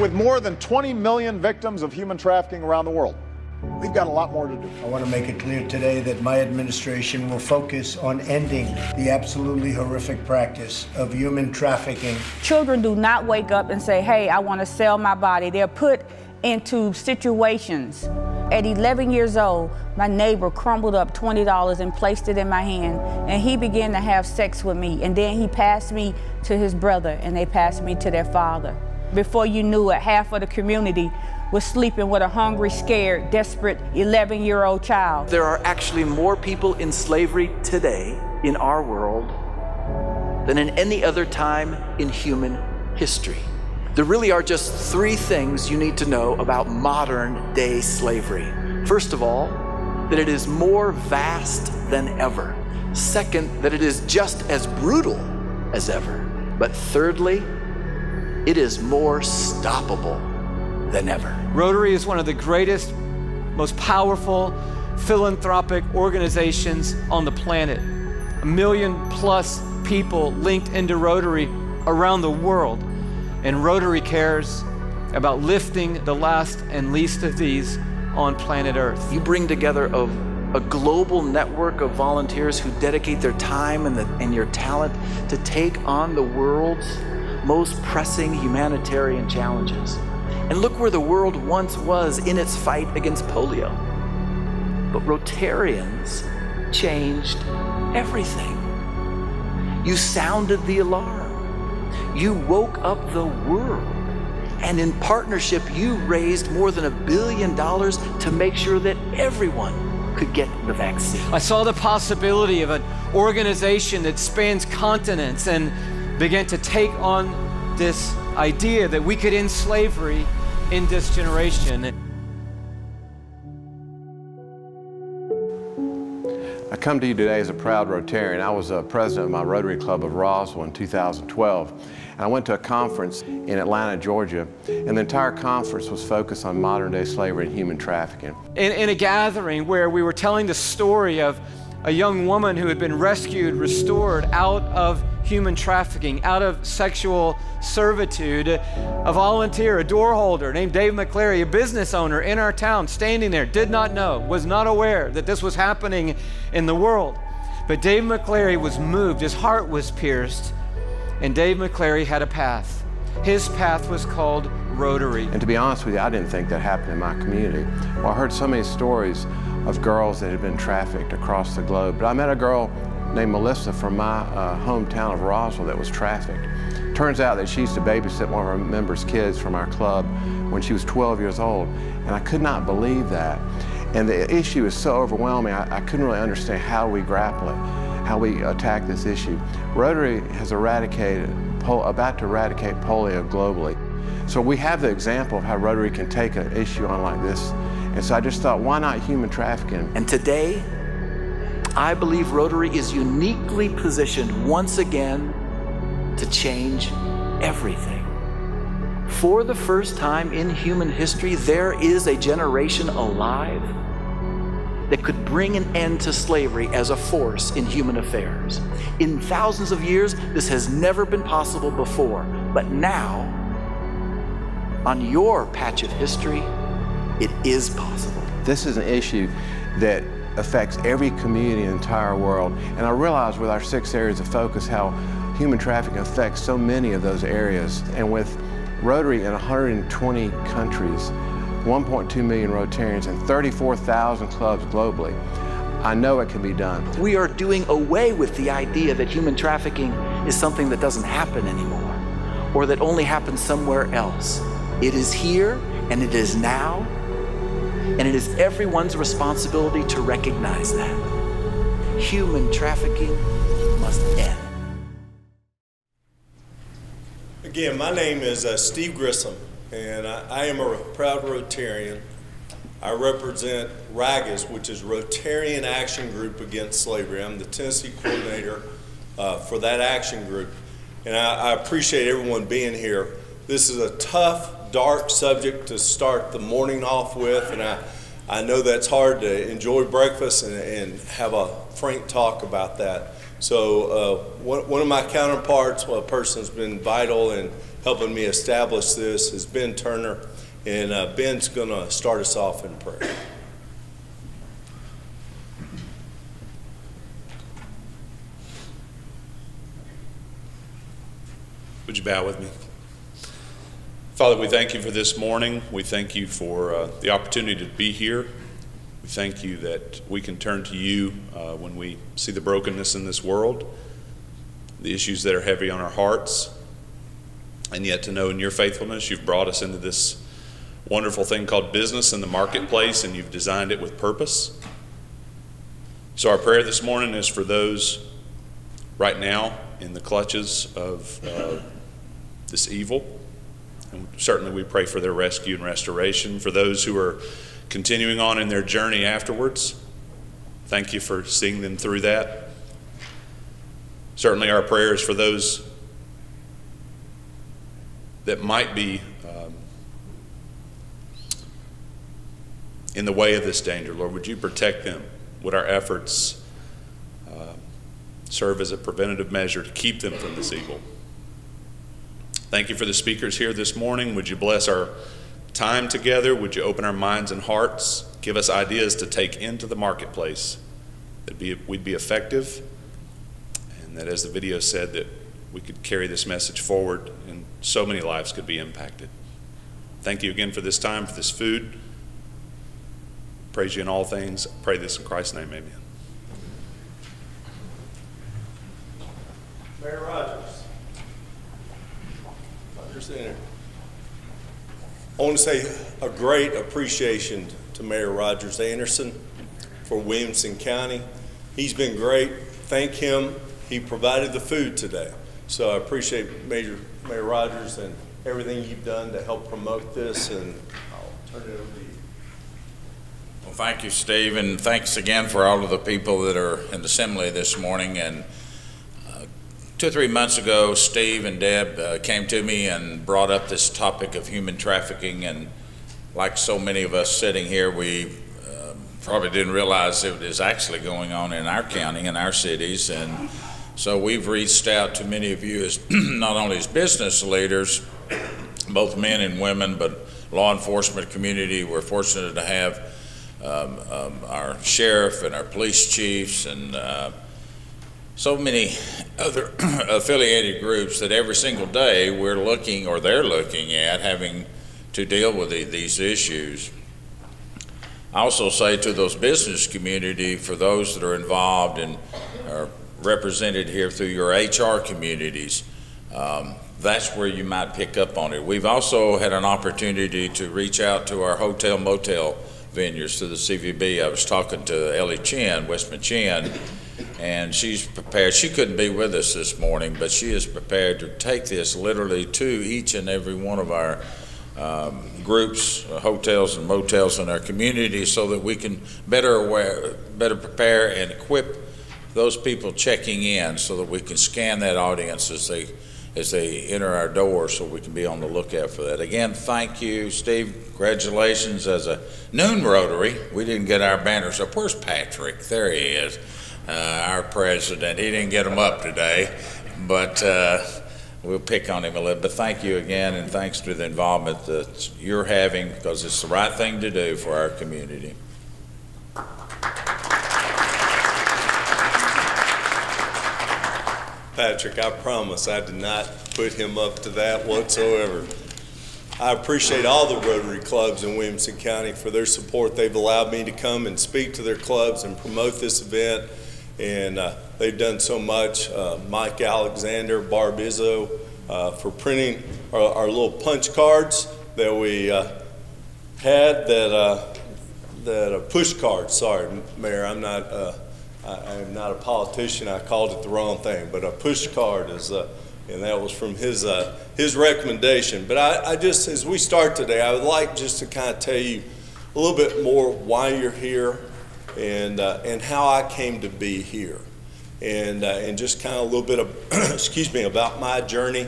with more than 20 million victims of human trafficking around the world, we've got a lot more to do. I want to make it clear today that my administration will focus on ending the absolutely horrific practice of human trafficking. Children do not wake up and say, hey, I want to sell my body. They're put into situations. At 11 years old, my neighbor crumbled up $20 and placed it in my hand, and he began to have sex with me, and then he passed me to his brother, and they passed me to their father. Before you knew it, half of the community was sleeping with a hungry, scared, desperate 11-year-old child. There are actually more people in slavery today in our world than in any other time in human history. There really are just three things you need to know about modern day slavery. First of all, that it is more vast than ever. Second, that it is just as brutal as ever. But thirdly, it is more stoppable than ever. Rotary is one of the greatest, most powerful philanthropic organizations on the planet. 1 million plus people linked into Rotary around the world. And Rotary cares about lifting the last and least of these on planet Earth. You bring together a global network of volunteers who dedicate their time and your talent to take on the world's most pressing humanitarian challenges. And look where the world once was in its fight against polio. But Rotarians changed everything. You sounded the alarm. You woke up the world. And in partnership, you raised more than $1 billion to make sure that everyone could get the vaccine. I saw the possibility of an organization that spans continents and began to take on this idea that we could end slavery in this generation. I come to you today as a proud Rotarian. I was president of my Rotary Club of Roswell in 2012. And I went to a conference in Atlanta, Georgia, and the entire conference was focused on modern day slavery and human trafficking. In a gathering where we were telling the story of a young woman who had been rescued, restored out of human trafficking, out of sexual servitude, a volunteer, a door holder named Dave McClary, a business owner in our town, standing there, did not know, was not aware that this was happening in the world. But Dave McClary was moved, his heart was pierced, and Dave McClary had a path. His path was called Rotary. And to be honest with you, I didn't think that happened in my community. Well, I heard so many stories of girls that had been trafficked across the globe. But I met a girl named Melissa from my hometown of Roswell that was trafficked. Turns out that she used to babysit one of our members' kids from our club when she was 12 years old. And I could not believe that. And the issue is so overwhelming, I couldn't really understand how we grapple it, how we attack this issue. Rotary has about to eradicate polio globally. So we have the example of how Rotary can take an issue on like this. And so I just thought, why not human trafficking? And today, I believe Rotary is uniquely positioned once again to change everything. For the first time in human history, there is a generation alive that could bring an end to slavery as a force in human affairs. In thousands of years, this has never been possible before. But now, on your patch of history, it is possible. This is an issue that affects every community in the entire world. And I realize with our 6 areas of focus how human trafficking affects so many of those areas. And with Rotary in 120 countries, 1.2 million Rotarians, and 34,000 clubs globally, I know it can be done. We are doing away with the idea that human trafficking is something that doesn't happen anymore, or that only happens somewhere else. It is here, and it is now, and it is everyone's responsibility to recognize that. Human trafficking must end. Again, my name is Steve Grissom, and I am a proud Rotarian. I represent RAGAS, which is Rotarian Action Group Against Slavery. I'm the Tennessee coordinator for that action group, and I appreciate everyone being here. This is a tough, dark subject to start the morning off with, and I know that's hard to enjoy breakfast and have a frank talk about that. So one of my counterparts, a person who's been vital in helping me establish this is Ben Turner, and Ben's going to start us off in prayer. Would you bow with me? Father, we thank you for this morning. We thank you for the opportunity to be here. We thank you that we can turn to you when we see the brokenness in this world, the issues that are heavy on our hearts, and yet to know in your faithfulness you've brought us into this wonderful thing called business in the marketplace, and you've designed it with purpose. So our prayer this morning is for those right now in the clutches of this evil. And certainly we pray for their rescue and restoration. For those who are continuing on in their journey afterwards, thank you for seeing them through that. Certainly our prayers for those that might be in the way of this danger. Lord, would you protect them? Would our efforts serve as a preventative measure to keep them from this evil? Thank you for the speakers here this morning. Would you bless our time together? Would you open our minds and hearts? Give us ideas to take into the marketplace, that we'd be effective, and that, as the video said, that we could carry this message forward and so many lives could be impacted. Thank you again for this time, for this food. Praise you in all things. I pray this in Christ's name, amen. Mayor Rogers. I want to say a great appreciation to Mayor Rogers Anderson for Williamson County. He's been great. Thank him. He provided the food today. So I appreciate Mayor Rogers and everything you've done to help promote this, and I'll turn it over to you. Well, thank you, Steve, and thanks again for all of the people that are in the assembly this morning. And 2 or 3 months ago, Steve and Deb came to me and brought up this topic of human trafficking, and like so many of us sitting here, we probably didn't realize it was actually going on in our county, in our cities. And so we've reached out to many of you as not only as business leaders, both men and women, but law enforcement community. We're fortunate to have our sheriff and our police chiefs and so many other affiliated groups that every single day we're looking, or they're looking at, having to deal with these issues. I also say to those business community, for those that are involved and are represented here through your HR communities, that's where you might pick up on it. We've also had an opportunity to reach out to our hotel motel venues through the CVB. I was talking to Ellie Chin, Westman Chin, and she's prepared. She couldn't be with us this morning, but she is prepared to take this literally to each and every one of our groups, hotels and motels in our community, so that we can better prepare and equip those people checking in, so that we can scan that audience as they enter our doors, so we can be on the lookout for that. Again, thank you, Steve. Congratulations as a noon Rotary. We didn't get our banners up. Where's Patrick? There he is. Our president. He didn't get them up today, but we'll pick on him a little. But thank you again, and thanks to the involvement that you're having, because it's the right thing to do for our community. Patrick, I promise I did not put him up to that whatsoever. I appreciate all the Rotary clubs in Williamson County for their support. They've allowed me to come and speak to their clubs and promote this event, and they've done so much. Mike Alexander, Barb Izzo, for printing our little punch cards that we had, that push cards. Sorry, Mayor, I'm not a politician. I called it the wrong thing, but a push card is, and that was from his recommendation. But I just, as we start today, I would like just to kind of tell you a little bit more why you're here, and how I came to be here, and just kind of a little bit of excuse me, about my journey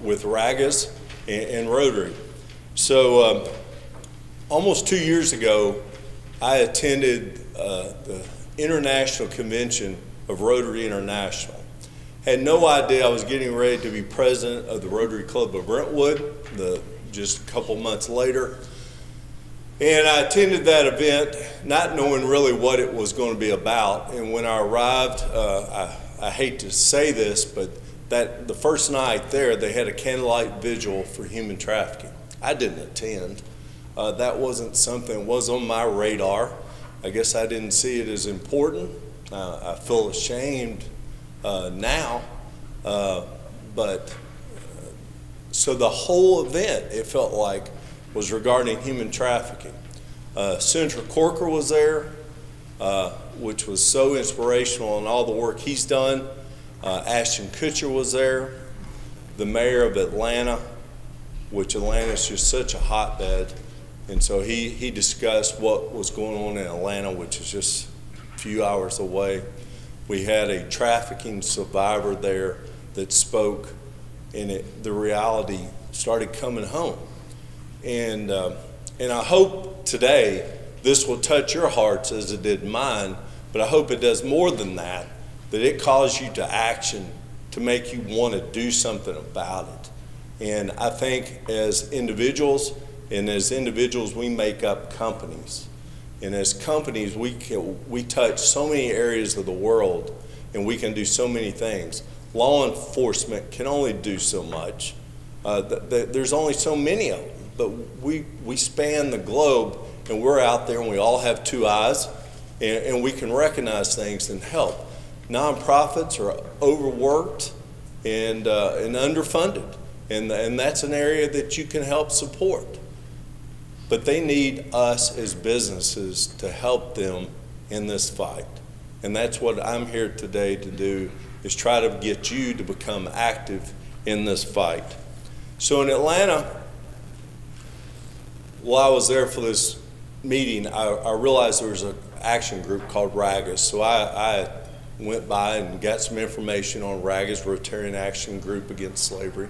with Ragas and Rotary. So almost 2 years ago, I attended the International Convention of Rotary International, Had no idea I was getting ready to be president of the Rotary Club of Brentwood just a couple months later. And I attended that event not knowing really what it was going to be about. And when I arrived, I hate to say this, but the first night there, they had a candlelight vigil for human trafficking. I didn't attend. That wasn't something that was on my radar. I guess I didn't see it as important. I feel ashamed now, so the whole event, it felt like, was regarding human trafficking. Senator Corker was there, which was so inspirational in all the work he's done. Ashton Kutcher was there, the mayor of Atlanta, which Atlanta is just such a hotbed, and so he discussed what was going on in Atlanta, which is just a few hours away. We had a trafficking survivor there that spoke, and the reality started coming home. And I hope today this will touch your hearts as it did mine, but I hope it does more than that, that it calls you to action to make you want to do something about it. And I think as individuals, we make up companies. And as companies, we touch so many areas of the world, and we can do so many things. Law enforcement can only do so much. There's only so many of them, but we span the globe, and we're out there, and we all have two eyes, and we can recognize things and help. Nonprofits are overworked and underfunded, and that's an area that you can help support. But they need us as businesses to help them in this fight. And that's what I'm here today to do, is try to get you to become active in this fight. So in Atlanta, while I was there for this meeting, I realized there was an action group called RAGAS. So I went by and got some information on RAGAS, Rotarian Action Group Against Slavery,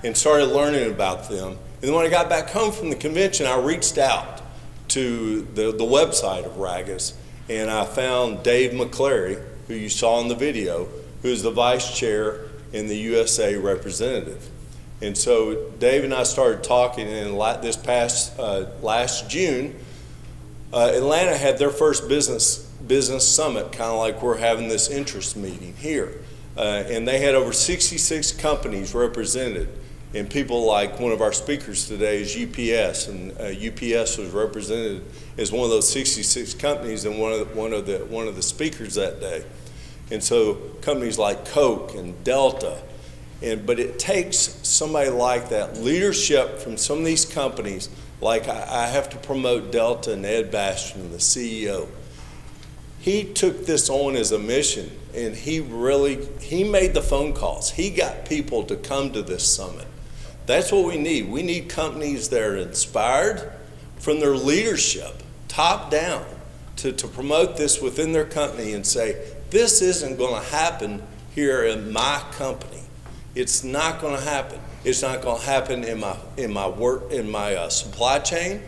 and started learning about them. And then when I got back home from the convention, I reached out to the website of RAGAS, and I found Dave McClary, who you saw in the video, who is the vice chair and the USA representative. And so Dave and I started talking, and this past last June, Atlanta had their first business summit, kind of like we're having this interest meeting here. And they had over 66 companies represented. And people like one of our speakers today is UPS, and UPS was represented as one of those 66 companies and one of the speakers that day. And so companies like Coke and Delta, but it takes somebody like that, leadership from some of these companies. Like I have to promote Delta and Ed Bastian, the CEO. He took this on as a mission, and he made the phone calls. He got people to come to this summit. That's what we need. We need companies that are inspired from their leadership, top down, to promote this within their company and say, this isn't going to happen here in my company. It's not going to happen. It's not going to happen in my supply chain.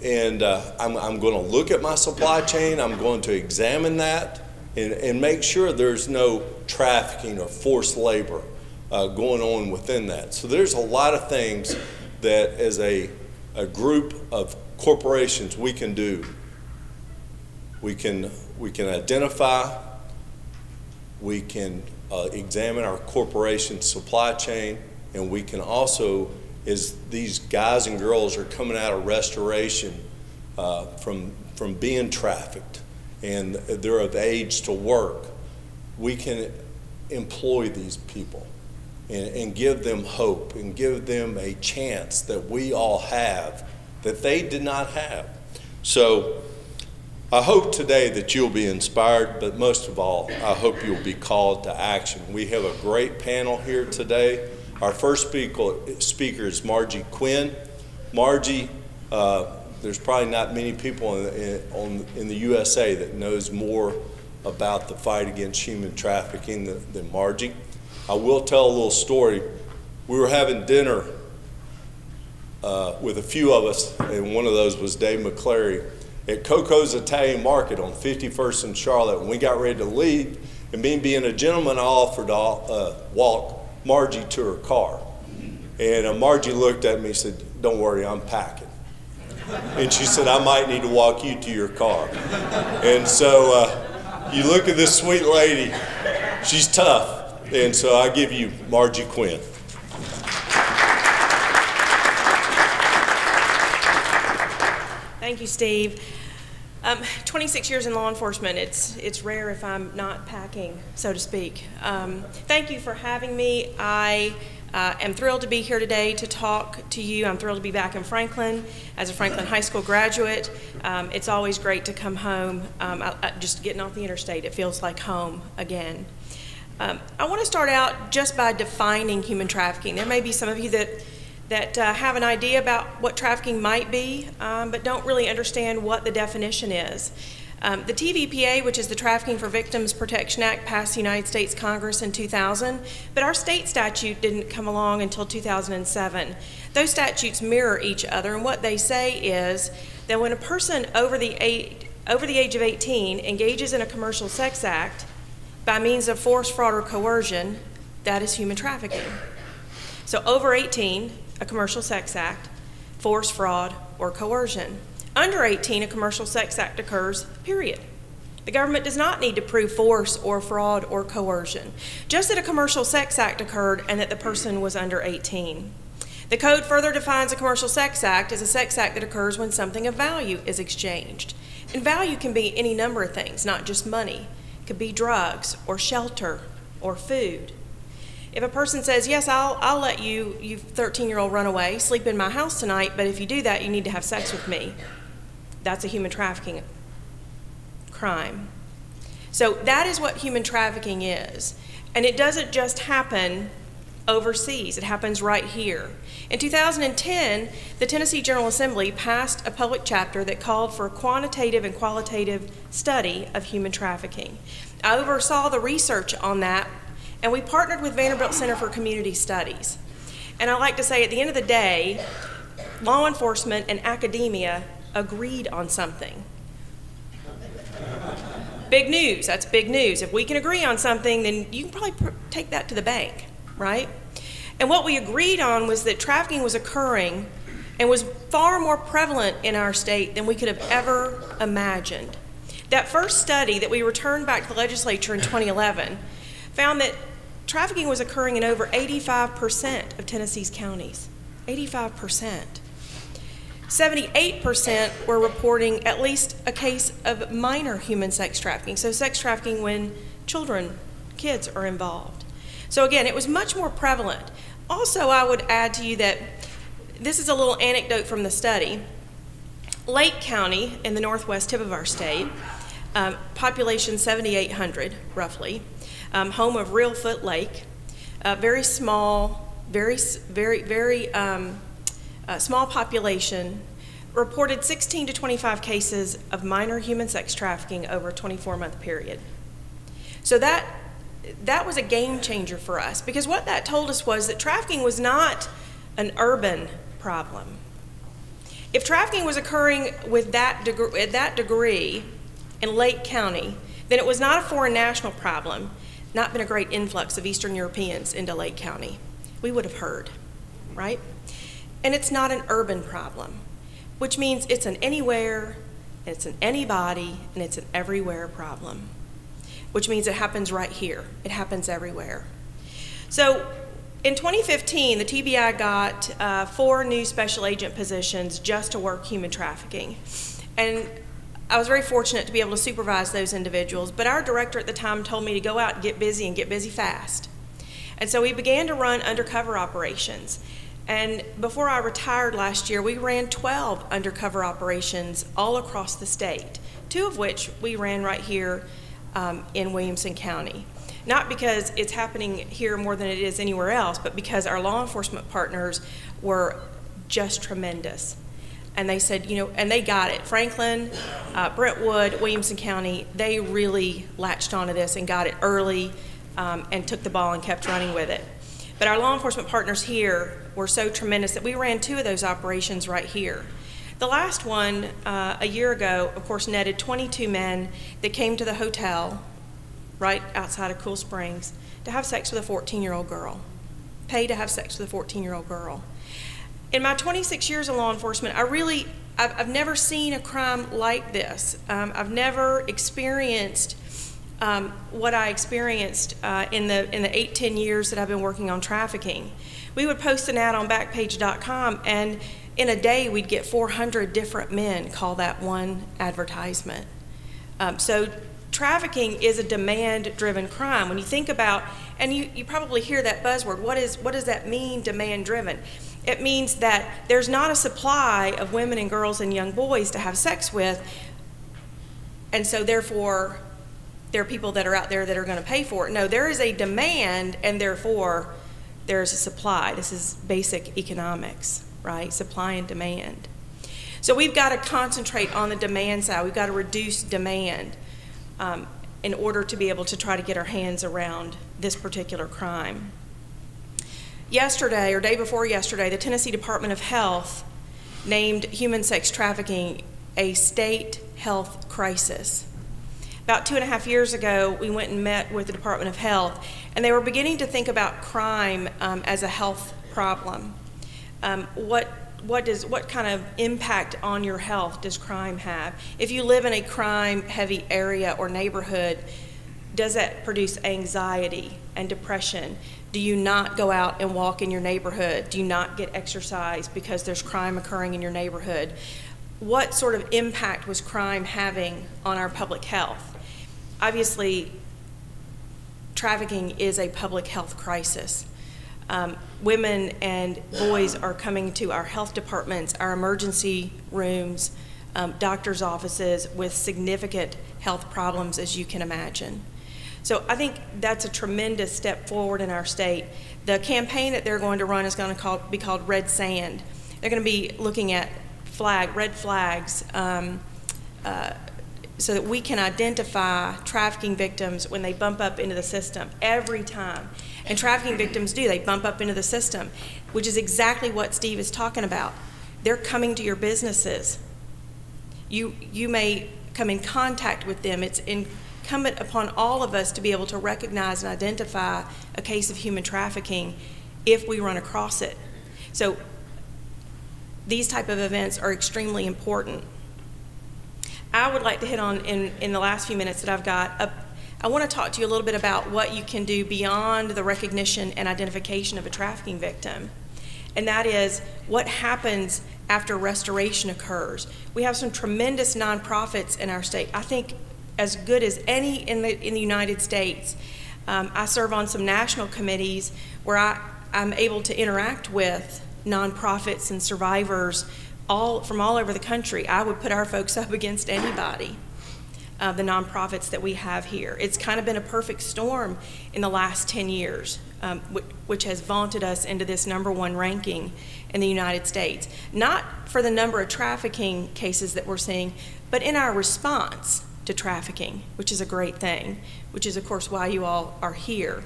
And I'm going to look at my supply chain. I'm going to examine that and make sure there's no trafficking or forced labor going on within that. So there's a lot of things that as a group of corporations we can do. We can identify, we can examine our corporation supply chain, and we can also, as these guys and girls are coming out of restoration from being trafficked and they're of age to work, we can employ these people and give them hope and give them a chance that we all have that they did not have. So I hope today that you'll be inspired, but most of all, I hope you'll be called to action. We have a great panel here today. Our first speaker is Margie Quinn. Margie, there's probably not many people in the USA that knows more about the fight against human trafficking than Margie. I will tell a little story. We were having dinner with a few of us, and one of those was Dave McClary, at Coco's Italian Market on 51st and Charlotte. When we got ready to leave, And me being a gentleman, I offered to walk Margie to her car. And Margie looked at me and said, "Don't worry, I'm packing." And she said, "I might need to walk you to your car." And so you look at this sweet lady, she's tough. And so I give you Margie Quinn. Thank you, Steve. 26 years in law enforcement, it's rare if I'm not packing, so to speak. Thank you for having me. I am thrilled to be here today to talk to you. I'm thrilled to be back in Franklin as a Franklin High School graduate. It's always great to come home. Just getting off the interstate, it feels like home again. I want to start out just by defining human trafficking. There may be some of you that have an idea about what trafficking might be, but don't really understand what the definition is. The TVPA, which is the Trafficking for Victims Protection Act, passed the United States Congress in 2000, but our state statute didn't come along until 2007. Those statutes mirror each other, and what they say is that when a person over the age of 18 engages in a commercial sex act by means of force, fraud, or coercion, that is human trafficking. So over 18, a commercial sex act, force, fraud, or coercion. Under 18, a commercial sex act occurs, period. The government does not need to prove force or fraud or coercion, just that a commercial sex act occurred and that the person was under 18. The code further defines a commercial sex act as a sex act that occurs when something of value is exchanged. And value can be any number of things, not just money. It could be drugs or shelter or food. If a person says, "Yes, I'll let you 13-year-old run away, sleep in my house tonight, but if you do that, you need to have sex with me," that's a human trafficking crime. So that is what human trafficking is. And it doesn't just happen overseas, it happens right here. In 2010, the Tennessee General Assembly passed a public chapter that called for a quantitative and qualitative study of human trafficking. I oversaw the research on that, and we partnered with Vanderbilt Center for Community Studies. And I like to say, at the end of the day, law enforcement and academia agreed on something. Big news, that's big news. If we can agree on something, then you can probably take that to the bank, right? And what we agreed on was that trafficking was occurring and was far more prevalent in our state than we could have ever imagined. That first study that we returned back to the legislature in 2011 found that trafficking was occurring in over 85% of Tennessee's counties. 85%. 78% were reporting at least a case of minor human sex trafficking, so sex trafficking when kids are involved. So again, it was much more prevalent. Also, I would add to you that this is a little anecdote from the study. Lake County in the northwest tip of our state, population 7,800 roughly, home of Reelfoot Lake, very small, very small population, reported 16 to 25 cases of minor human sex trafficking over a 24-month period. So that was a game changer for us, because what that told us was that trafficking was not an urban problem. If trafficking was occurring with at that degree in Lake County, then it was not a foreign national problem, not been a great influx of Eastern Europeans into Lake County. We would have heard, right? And it's not an urban problem, which means it's an anywhere, and it's an anybody, and it's an everywhere problem, which means it happens right here. It happens everywhere. So in 2015, the TBI got 4 new special agent positions just to work human trafficking. And I was very fortunate to be able to supervise those individuals, but our director at the time told me to go out and get busy fast. And so we began to run undercover operations. And before I retired last year, we ran 12 undercover operations all across the state, 2 of which we ran right here in Williamson County. Not because it's happening here more than it is anywhere else, but because our law enforcement partners were just tremendous. And they said, and they got it. Franklin, Brentwood, Williamson County, they really latched onto this and got it early and took the ball and kept running with it. But our law enforcement partners here were so tremendous that we ran 2 of those operations right here. The last one, a year ago, of course, netted 22 men that came to the hotel right outside of Cool Springs, to have sex with a 14-year-old girl. Pay to have sex with a 14-year-old girl. In my 26 years in law enforcement, I've never seen a crime like this. I've never experienced what I experienced in the 8-10 years that I've been working on trafficking. We would post an ad on Backpage.com, and in a day we'd get 400 different men call that one advertisement. So trafficking is a demand-driven crime. When you think about, and you probably hear that buzzword, what does that mean, demand-driven? It means that there's not a supply of women and girls and young boys to have sex with, and so therefore there are people that are out there that are going to pay for it. No, there is a demand, and therefore there's a supply. This is basic economics, right? Supply and demand. So we've got to concentrate on the demand side. We've got to reduce demand in order to be able to try to get our hands around this particular crime. Yesterday, or day before yesterday, the Tennessee Department of Health named human sex trafficking a state health crisis. About 2.5 years ago, we went and met with the Department of Health, and they were beginning to think about crime as a health problem. What kind of impact on your health does crime have? If you live in a crime-heavy area or neighborhood, does that produce anxiety and depression? Do you not go out and walk in your neighborhood? Do you not get exercise because there's crime occurring in your neighborhood? What sort of impact was crime having on our public health? Obviously, trafficking is a public health crisis. Women and boys are coming to our health departments, our emergency rooms, doctors' offices with significant health problems, as you can imagine. So I think that's a tremendous step forward in our state. The campaign that they're going to run is going to be called Red Sand. They're going to be looking at red flags so that we can identify trafficking victims when they bump up into the system every time. And trafficking victims do, they bump up into the system, which is exactly what Steve is talking about. They're coming to your businesses. You may come in contact with them. It's incumbent upon all of us to be able to recognize and identify a case of human trafficking if we run across it. So these type of events are extremely important. I would like to hit on, in the last few minutes that I've got, I want to talk to you a little bit about what you can do beyond the recognition and identification of a trafficking victim. And that is what happens after restoration occurs. We have some tremendous nonprofits in our state. I think as good as any in the United States. I serve on some national committees where I'm able to interact with nonprofits and survivors from all over the country. I would put our folks up against anybody, the nonprofits that we have here. It's kind of been a perfect storm in the last 10 years, which has vaunted us into this #1 ranking in the United States. Not for the number of trafficking cases that we're seeing, but in our response to trafficking, which is a great thing, which is of course why you all are here.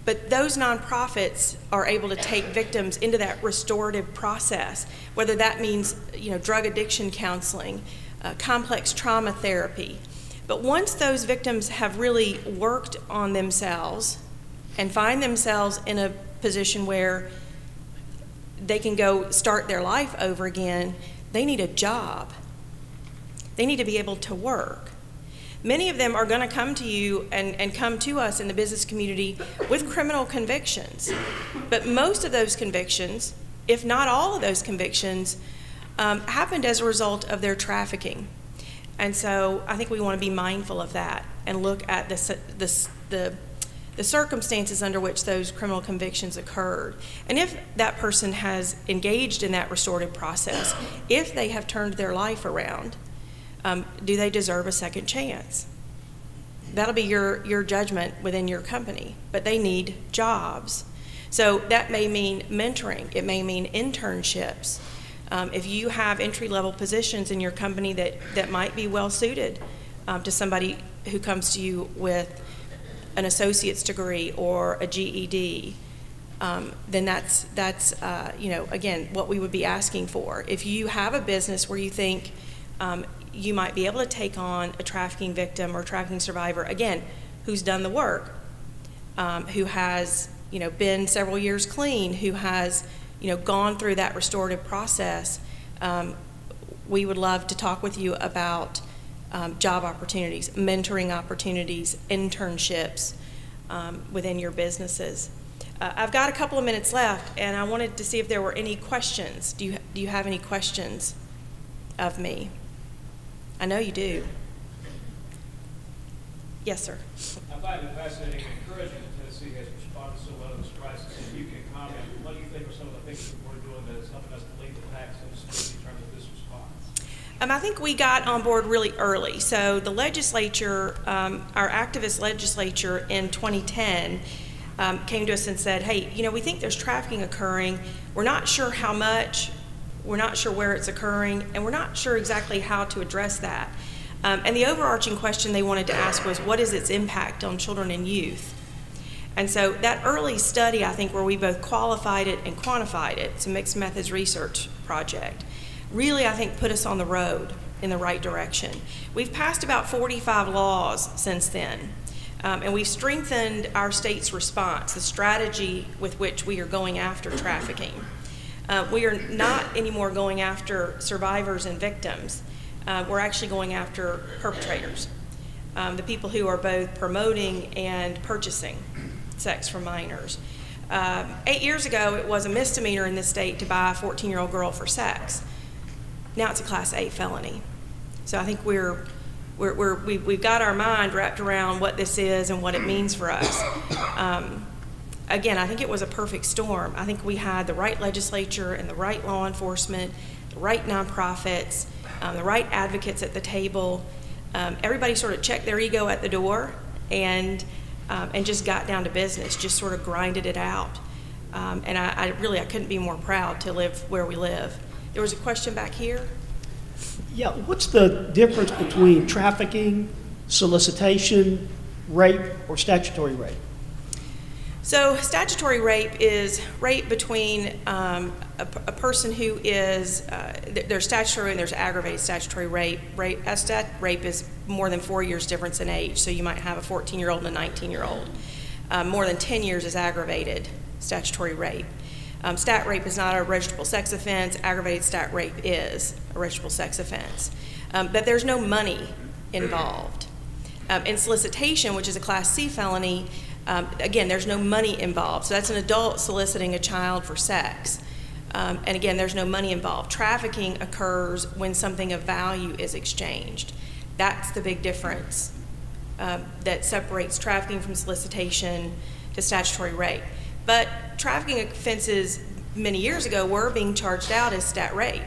But those nonprofits are able to take victims into that restorative process, whether that means drug addiction counseling, complex trauma therapy. But once those victims have really worked on themselves and find themselves in a position where they can go start their life over again, they need a job. They need to be able to work. Many of them are going to come to you and come to us in the business community with criminal convictions. But most of those convictions, if not all of those convictions, happened as a result of their trafficking. And so I think we want to be mindful of that and look at the circumstances under which those criminal convictions occurred. And if that person has engaged in that restorative process, if they have turned their life around, do they deserve a second chance? That'll be your judgment within your company, but they need jobs. So that may mean mentoring. It may mean internships. If you have entry-level positions in your company that might be well-suited to somebody who comes to you with an associate's degree or a GED, then that's again, what we would be asking for. If you have a business where you think you might be able to take on a trafficking victim or trafficking survivor, again, who's done the work, who has, been several years clean, who has, gone through that restorative process. We would love to talk with you about job opportunities, mentoring opportunities, internships within your businesses. I've got a couple of minutes left, and I wanted to see if there were any questions. Do you have any questions of me? I know you do. Yes, sir. I find it fascinating and encouraging that Tennessee has responded so well to this crisis. If you can comment, what do you think are some of the things that we're doing that is helping us to lead the pack, so to speak, in terms of this response? I think we got on board really early. So the legislature, our activist legislature in 2010, came to us and said, hey, we think there's trafficking occurring. We're not sure how much, we're not sure where it's occurring, and we're not sure exactly how to address that. And the overarching question they wanted to ask was, what is its impact on children and youth? And so that early study, I think, where we both qualified it and quantified it, it's a mixed methods research project, really, I think, put us on the road in the right direction. We've passed about 45 laws since then, and we've strengthened our state's response, the strategy with which we are going after trafficking. We are not anymore going after survivors and victims. We're actually going after perpetrators, the people who are both promoting and purchasing sex from minors. 8 years ago, it was a misdemeanor in this state to buy a 14-year-old girl for sex. Now it's a Class 8 felony. So I think we've got our mind wrapped around what this is and what it means for us. Again, I think it was a perfect storm. I think we had the right legislature and the right law enforcement, the right nonprofits, the right advocates at the table. Everybody sort of checked their ego at the door and just got down to business, just sort of grinded it out. And I couldn't be more proud to live where we live. There was a question back here. Yeah, what's the difference between trafficking, solicitation, rape, or statutory rape? So statutory rape is rape between a person who is, there's statutory and there's aggravated statutory rape. Rape is more than 4 years difference in age, so you might have a 14-year-old and a 19-year-old. More than 10 years is aggravated statutory rape. Stat rape is not a registrable sex offense. Aggravated stat rape is a registrable sex offense. But there's no money involved. In solicitation, which is a Class C felony, again, there's no money involved. So that's an adult soliciting a child for sex. And again, there's no money involved. Trafficking occurs when something of value is exchanged. That's the big difference that separates trafficking from solicitation to statutory rape. But trafficking offenses many years ago were being charged out as stat rape.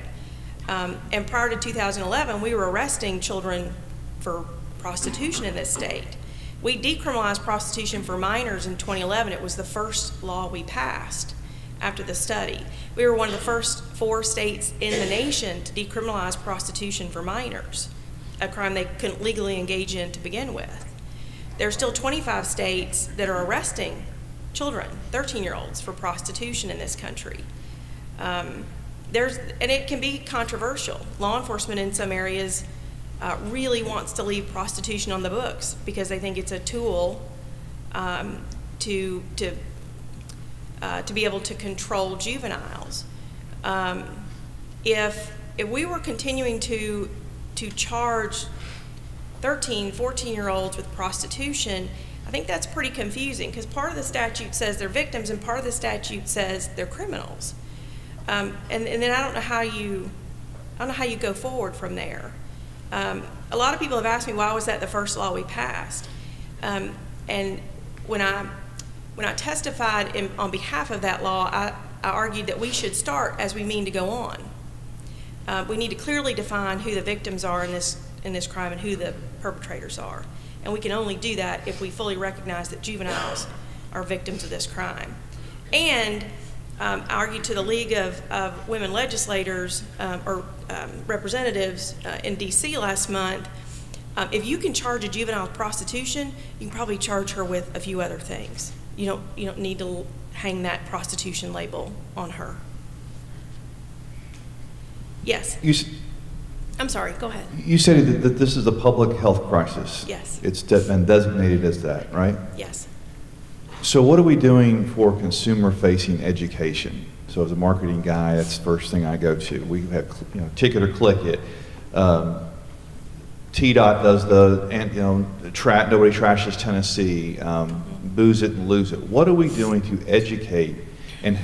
And prior to 2011, we were arresting children for prostitution in this state. We decriminalized prostitution for minors in 2011. It was the first law we passed after the study. We were one of the first 4 states in the nation to decriminalize prostitution for minors, a crime they couldn't legally engage in to begin with. There are still 25 states that are arresting children, 13-year-olds, for prostitution in this country. And it can be controversial. Law enforcement in some areas really wants to leave prostitution on the books because they think it's a tool to be able to control juveniles. If we were continuing to charge 13, 14-year-olds with prostitution, I think that's pretty confusing because part of the statute says they're victims and part of the statute says they're criminals. And then I don't know how you go forward from there. A lot of people have asked me why was that the first law we passed, and when I testified on behalf of that law, I argued that we should start as we mean to go on. We need to clearly define who the victims are in this crime and who the perpetrators are, and we can only do that if we fully recognize that juveniles are victims of this crime. And I argued to the League of Women Legislators or representatives in D.C. last month, if you can charge a juvenile with prostitution, you can probably charge her with a few other things. You don't need to hang that prostitution label on her. Yes? I'm sorry, go ahead. You said that this is a public health crisis. Yes. It's been designated as that, right? Yes. So what are we doing for consumer-facing education? So as a marketing guy, that's the first thing I go to. We have, Ticket or Click It. TDOT does Nobody Trashes Tennessee, Booze It and Lose It. What are we doing to educate, and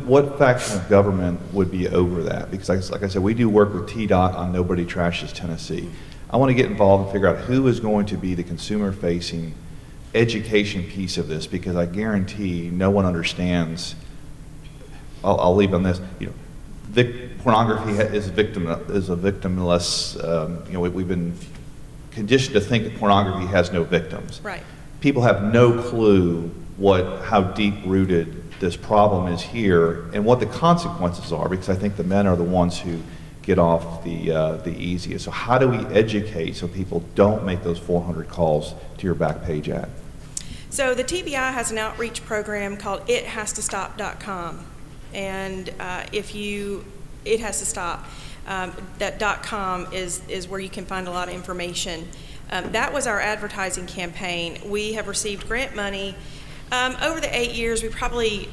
what faction of government would be over that? Because like I said, we do work with TDOT on Nobody Trashes Tennessee. I want to get involved and figure out who is going to be the consumer-facing education piece of this, because I guarantee no one understands. I'll leave on this. Pornography is a victimless. We've been conditioned to think that pornography has no victims. Right. People have no clue how deep-rooted this problem is here and what the consequences are, because I think the men are the ones who get off the easiest. So how do we educate so people don't make those 400 calls to your back page ad? So the TBI has an outreach program called ithastostop.com, and it has to stop. That .com is where you can find a lot of information. That was our advertising campaign. We have received grant money. Over the 8 years, we probably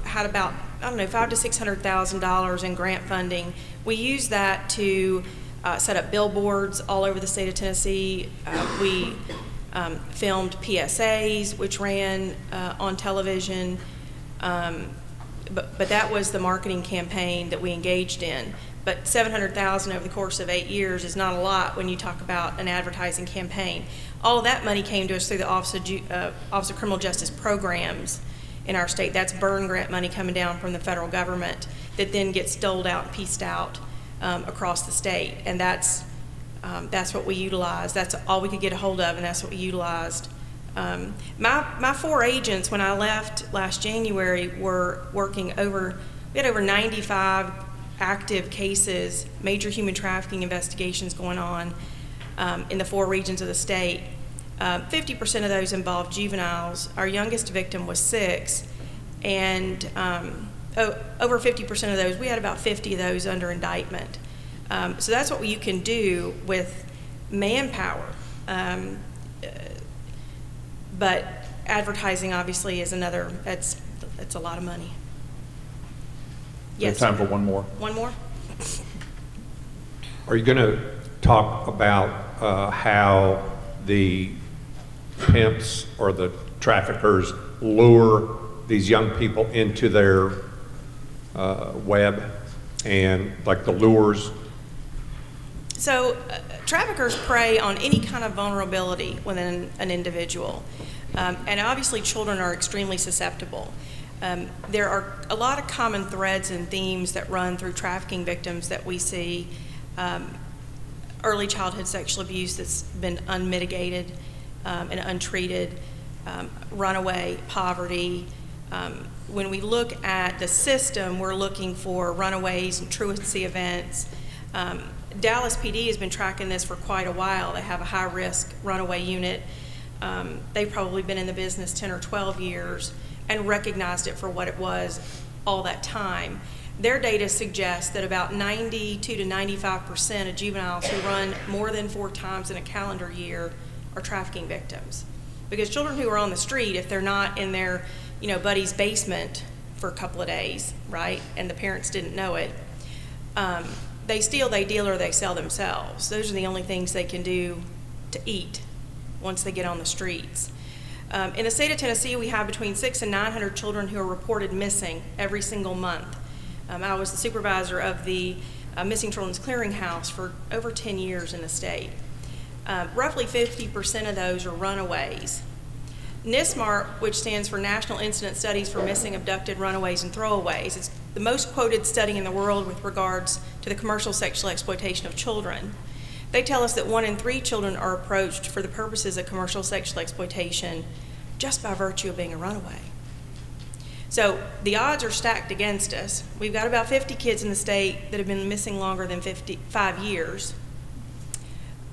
had about, $500,000 to $600,000 in grant funding. We used that to set up billboards all over the state of Tennessee. We filmed PSAs, which ran on television. But that was the marketing campaign that we engaged in. But $700,000 over the course of 8 years is not a lot when you talk about an advertising campaign. All of that money came to us through the Office of Criminal Justice programs in our state. That's burn grant money coming down from the federal government that then gets doled out and pieced out across the state. And that's what we utilized. That's all we could get a hold of, and that's what we utilized. My 4 agents, when I left last January, were working we had over 95 active cases, major human trafficking investigations going on in the 4 regions of the state. 50% of those involved juveniles. Our youngest victim was 6, and over 50% of those, we had about 50 of those under indictment. So that's what you can do with manpower. But advertising obviously is another, that's a lot of money. We have time for one more. One more? Are you going to talk about how the pimps or the traffickers lure these young people into their web, and like the lures? So traffickers prey on any kind of vulnerability within an individual. And obviously children are extremely susceptible. There are a lot of common threads and themes that run through trafficking victims that we see. Early childhood sexual abuse that's been unmitigated and untreated, runaway poverty. When we look at the system, we're looking for runaways and truancy events. Dallas PD has been tracking this for quite a while. They have a high-risk runaway unit. They've probably been in the business 10 or 12 years and recognized it for what it was all that time. Their data suggests that about 92 to 95% of juveniles who run more than 4 times in a calendar year are trafficking victims. Because children who are on the street, if they're not in their buddy's basement for a couple of days, right, and the parents didn't know it, they steal, they deal, or they sell themselves. Those are the only things they can do to eat once they get on the streets. In the state of Tennessee, we have between 600 and 900 children who are reported missing every single month. I was the supervisor of the Missing Children's Clearinghouse for over 10 years in the state. Roughly 50% of those are runaways. NISMART, which stands for National Incident Studies for Missing, Abducted, Runaways, and Throwaways, it's the most quoted study in the world with regards to the commercial sexual exploitation of children. They tell us that 1 in 3 children are approached for the purposes of commercial sexual exploitation just by virtue of being a runaway. So the odds are stacked against us. We've got about 50 kids in the state that have been missing longer than 5 years.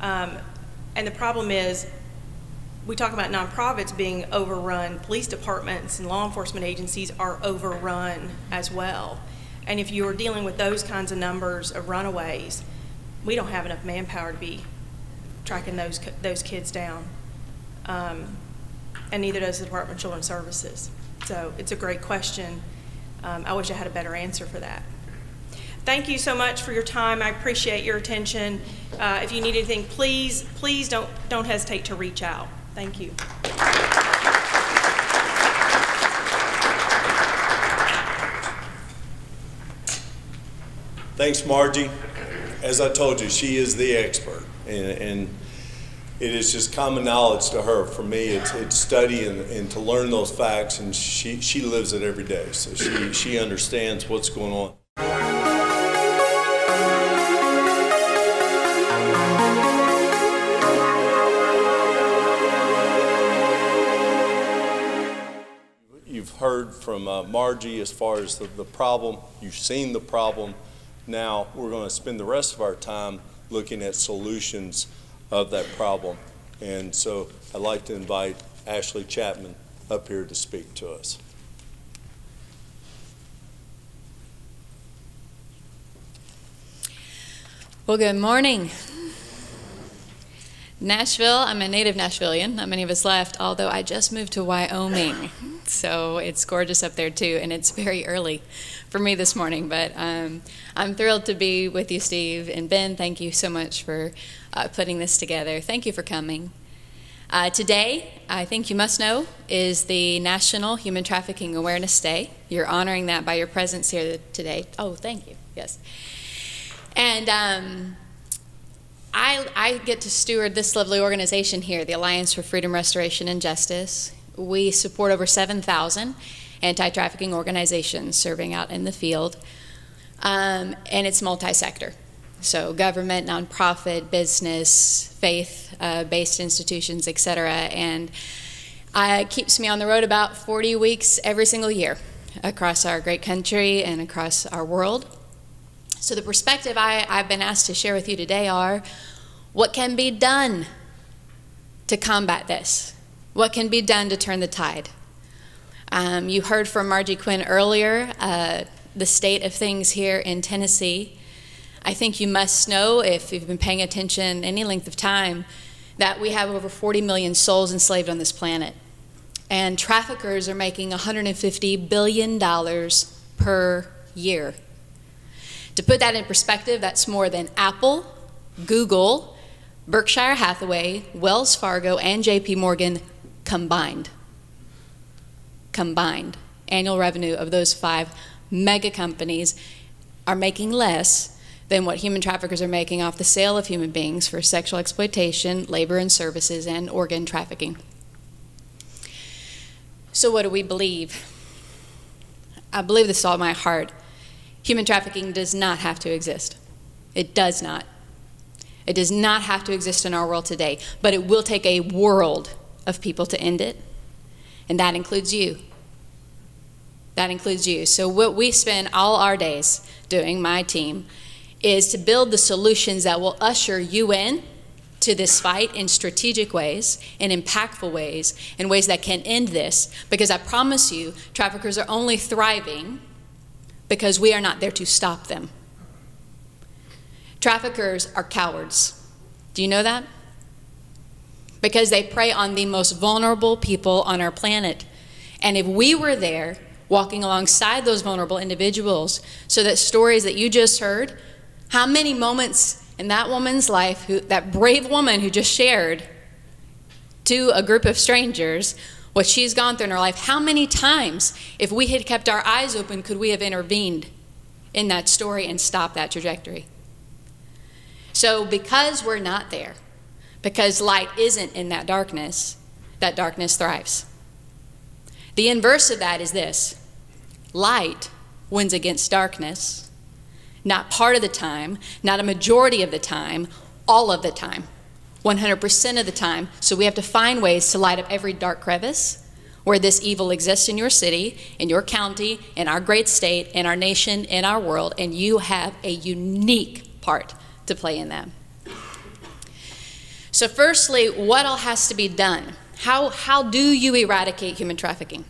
And the problem is, we talk about nonprofits being overrun. Police departments and law enforcement agencies are overrun as well. And if you're dealing with those kinds of numbers of runaways, we don't have enough manpower to be tracking those kids down. And neither does the Department of Children's Services. So it's a great question. I wish I had a better answer for that. Thank you so much for your time. I appreciate your attention. If you need anything, please don't hesitate to reach out. Thank you. Thanks, Margie. As I told you, she is the expert, and it is just common knowledge to her. For me, it's study and to learn those facts, and she lives it every day, so she understands what's going on. You've heard from Margie as far as the problem. You've seen the problem. Now we're going to spend the rest of our time looking at solutions of that problem. And so I'd like to invite Ashley Chapman up here to speak to us. Well, good morning. Nashville, I'm a native Nashvilleian. Not many of us left, although I just moved to Wyoming. So it's gorgeous up there too, and it's very early for me this morning. But I'm thrilled to be with you, Steve. And Ben, thank you so much for putting this together. Thank you for coming. Today, I think you must know, is the National Human Trafficking Awareness Day. You're honoring that by your presence here today. Oh, thank you. Yes. And I get to steward this lovely organization here, the Alliance for Freedom, Restoration, and Justice. We support over 7,000 anti-trafficking organizations serving out in the field, and it's multi-sector. So government, nonprofit, business, faith-based institutions, et cetera. And it keeps me on the road about 40 weeks every single year across our great country and across our world. So the perspective I've been asked to share with you today are, what can be done to combat this? What can be done to turn the tide? You heard from Margie Quinn earlier, the state of things here in Tennessee. I think you must know, if you've been paying attention any length of time, that we have over 40 million souls enslaved on this planet. And traffickers are making $150 billion per year. To put that in perspective, that's more than Apple, Google, Berkshire Hathaway, Wells Fargo, and JP Morgan combined. Combined. Annual revenue of those 5 mega companies are making less than what human traffickers are making off the sale of human beings for sexual exploitation, labor and services, and organ trafficking. So what do we believe? I believe this with all my heart. Human trafficking does not have to exist. It does not. It does not have to exist in our world today, but it will take a world of people to end it, and that includes you. That includes you. So what we spend all our days doing, my team, is to build the solutions that will usher you in to this fight in strategic ways, in impactful ways, in ways that can end this, because I promise you, traffickers are only thriving because we are not there to stop them. Traffickers are cowards. Do you know that? Because they prey on the most vulnerable people on our planet. And if we were there, walking alongside those vulnerable individuals, so that stories that you just heard, how many moments in that woman's life, that brave woman who just shared to a group of strangers what she's gone through in her life, how many times, if we had kept our eyes open, could we have intervened in that story and stopped that trajectory? So because we're not there, because light isn't in that darkness thrives. The inverse of that is this: light wins against darkness, not part of the time, not a majority of the time, all of the time. 100% of the time. So we have to find ways to light up every dark crevice where this evil exists in your city, in your county, in our great state, in our nation, in our world, and you have a unique part to play in that. So firstly, what all has to be done? How do you eradicate human trafficking?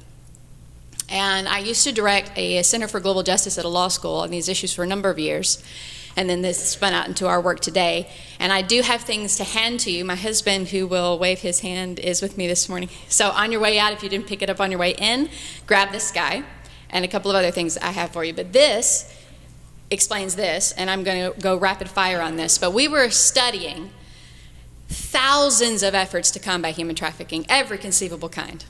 And I used to direct a Center for Global Justice at a law school on these issues for a number of years. And then this spun out into our work today. And I do have things to hand to you. My husband, who will wave his hand, is with me this morning. So on your way out, if you didn't pick it up on your way in, grab this guy and a couple of other things I have for you. But this explains this, and I'm going to go rapid fire on this. But we were studying thousands of efforts to combat human trafficking, every conceivable kind,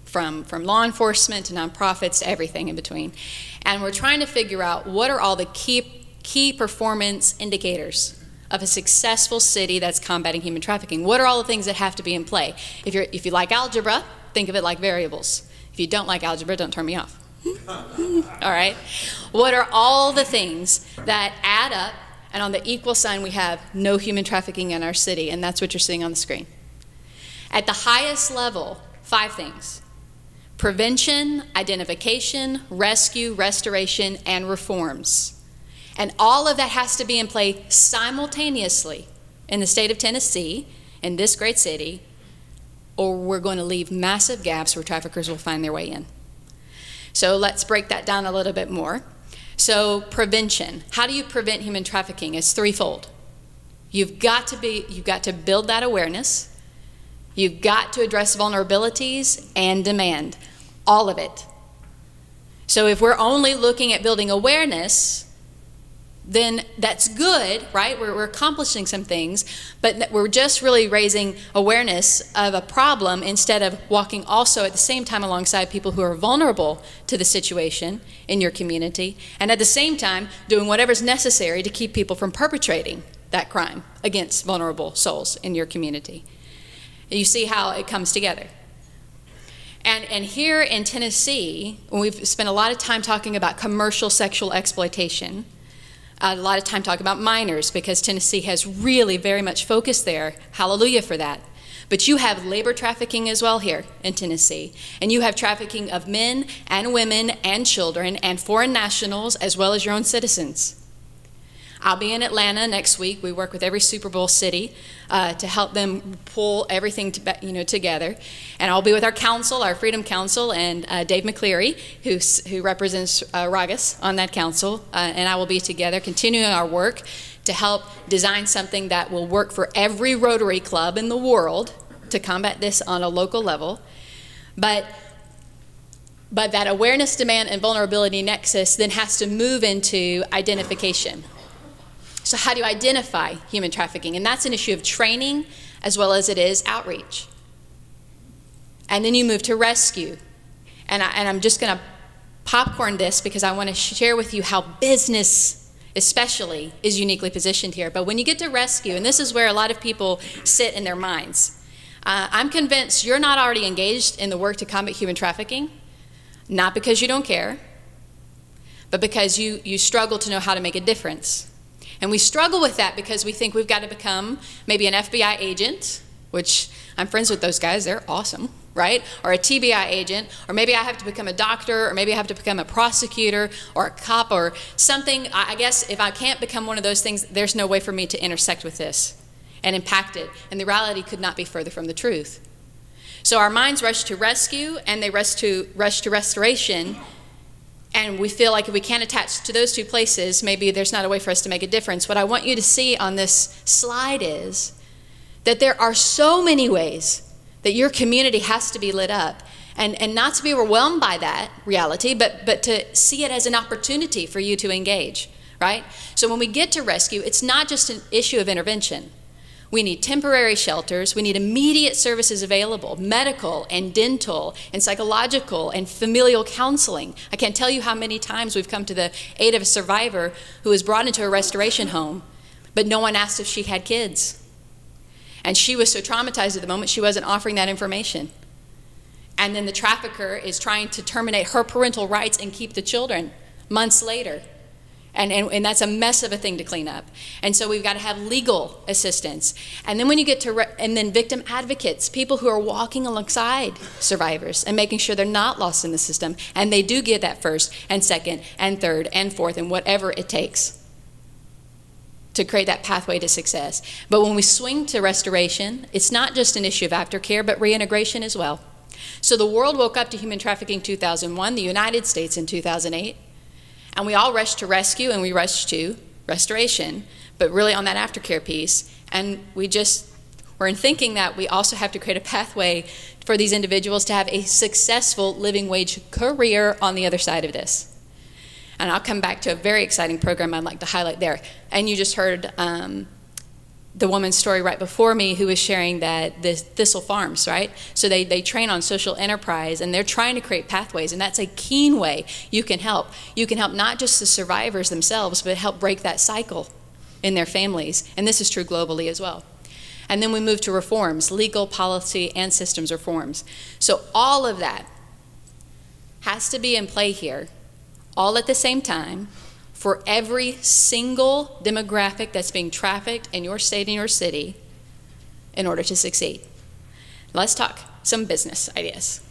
from law enforcement to nonprofits to everything in between. And we're trying to figure out what are all the key performance indicators of a successful city that's combating human trafficking. What are all the things that have to be in play? If you like algebra, think of it like variables. If you don't like algebra, don't turn me off. All right? What are all the things that add up, and on the equal sign we have no human trafficking in our city, and that's what you're seeing on the screen. At the highest level, 5 things: prevention, identification, rescue, restoration, and reforms. And all of that has to be in play simultaneously in the state of Tennessee, in this great city, or we're going to leave massive gaps where traffickers will find their way in. So let's break that down a little bit more. So prevention. How do you prevent human trafficking? It's threefold. You've got to build that awareness. You've got to address vulnerabilities and demand. All of it. So if we're only looking at building awareness, then that's good, right? We're accomplishing some things, but we're just really raising awareness of a problem instead of walking also at the same time alongside people who are vulnerable to the situation in your community, and at the same time doing whatever's necessary to keep people from perpetrating that crime against vulnerable souls in your community. You see how it comes together. And here in Tennessee, we've spent a lot of time talking about commercial sexual exploitation, a lot of time talking about minors, because Tennessee has really very much focused there. Hallelujah for that. But you have labor trafficking as well here in Tennessee. And you have trafficking of men and women and children and foreign nationals as well as your own citizens. I'll be in Atlanta next week. We work with every Super Bowl city to help them pull everything together. And I'll be with our council, our Freedom Council, and Dave McCleary, who represents Ragas on that council. And I will be together continuing our work to help design something that will work for every Rotary club in the world to combat this on a local level. But that awareness, demand, and vulnerability nexus then has to move into identification. So how do you identify human trafficking? And that's an issue of training as well as it is outreach. And then you move to rescue. And I'm just going to popcorn this because I want to share with you how business especially is uniquely positioned here. But when you get to rescue, and this is where a lot of people sit in their minds, I'm convinced you're not already engaged in the work to combat human trafficking, not because you don't care, but because you struggle to know how to make a difference. And we struggle with that because we think we've got to become maybe an FBI agent, which I'm friends with those guys, they're awesome, right? Or a TBI agent, or maybe I have to become a doctor, or maybe I have to become a prosecutor, or a cop, or something. I guess if I can't become one of those things, there's no way for me to intersect with this and impact it. And the reality could not be further from the truth. So our minds rush to rescue, and they rush to restoration. And we feel like if we can't attach to those two places, maybe there's not a way for us to make a difference. What I want you to see on this slide is that there are so many ways that your community has to be lit up. And not to be overwhelmed by that reality, but to see it as an opportunity for you to engage, right? So when we get to rescue, it's not just an issue of intervention. We need temporary shelters. We need immediate services available, medical and dental and psychological and familial counseling. I can't tell you how many times we've come to the aid of a survivor who was brought into a restoration home, but no one asked if she had kids. And she was so traumatized at the moment, she wasn't offering that information. And then the trafficker is trying to terminate her parental rights and keep the children months later. And that's a mess of a thing to clean up. And so we've got to have legal assistance. And then when you get to, and then victim advocates, people who are walking alongside survivors and making sure they're not lost in the system. And they do get that first and second and third and fourth and whatever it takes to create that pathway to success. But when we swing to restoration, it's not just an issue of aftercare, but reintegration as well. So the world woke up to human trafficking in 2001, the United States in 2008. And we all rushed to rescue and we rushed to restoration, but really on that aftercare piece. And we're in thinking that we also have to create a pathway for these individuals to have a successful living wage career on the other side of this. And I'll come back to a very exciting program I'd like to highlight there. And you just heard the woman's story right before me who was sharing that the Thistle Farms, right? So they train on social enterprise, and they're trying to create pathways, and that's a keen way you can help. You can help not just the survivors themselves, but help break that cycle in their families. And this is true globally as well. And then we move to reforms, legal, policy, and systems reforms. So all of that has to be in play here, all at the same time, for every single demographic that's being trafficked in your state and your city in order to succeed. Let's talk some business ideas.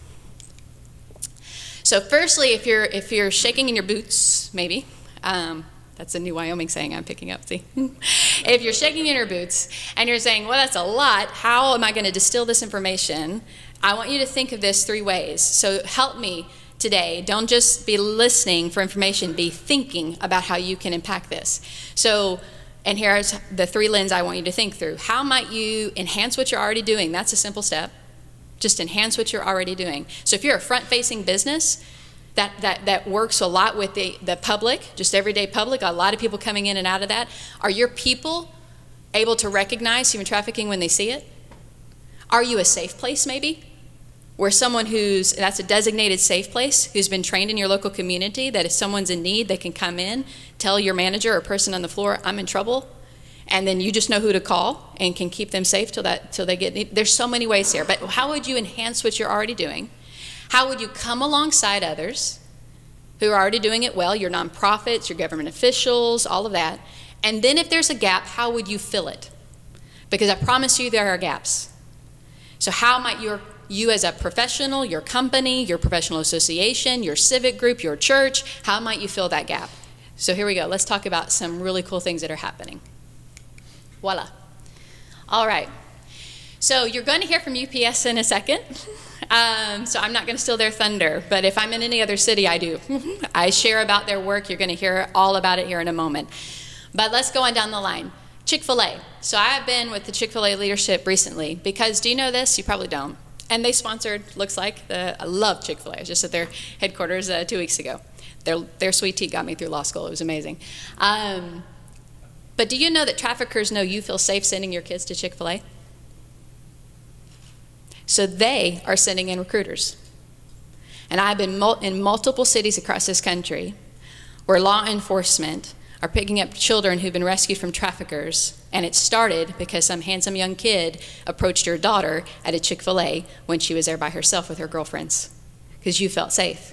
So firstly, if you're shaking in your boots, maybe, that's a new Wyoming saying I'm picking up, see? If you're shaking in your boots and you're saying, well, that's a lot, how am I going to distill this information? I want you to think of this 3 ways. So help me today. Don't just be listening for information, be thinking about how you can impact this. So, and here's the 3 lenses I want you to think through. How might you enhance what you're already doing? That's a simple step. Just enhance what you're already doing. So if you're a front-facing business, that works a lot with the public, just everyday public, a lot of people coming in and out of that. Are your people able to recognize human trafficking when they see it? Are you a safe place maybe? Where someone that's a designated safe place, who's been trained in your local community, that if someone's in need, they can come in, tell your manager or person on the floor, I'm in trouble, and then you just know who to call and can keep them safe till they get need. There's so many ways here, but how would you enhance what you're already doing? How would you come alongside others who are already doing it well, your nonprofits, your government officials, all of that, and then if there's a gap, how would you fill it? Because I promise you there are gaps. So how might you as a professional, your company, your professional association, your civic group, your church, how might you fill that gap? So here we go. Let's talk about some really cool things that are happening. Voila. All right. So you're going to hear from UPS in a second. So I'm not going to steal their thunder, but if I'm in any other city, I do. I share about their work. You're going to hear all about it here in a moment. But let's go on down the line. Chick-fil-A. So I've been with the Chick-fil-A leadership recently because, do you know this? You probably don't. And they sponsored, looks like, I love Chick-fil-A. I was just at their headquarters 2 weeks ago. Their sweet tea got me through law school. It was amazing. But do you know that traffickers know you feel safe sending your kids to Chick-fil-A? So they are sending in recruiters. And I've been in multiple cities across this country where law enforcement are picking up children who've been rescued from traffickers, and it started because some handsome young kid approached your daughter at a Chick-fil-A when she was there by herself with her girlfriends, because you felt safe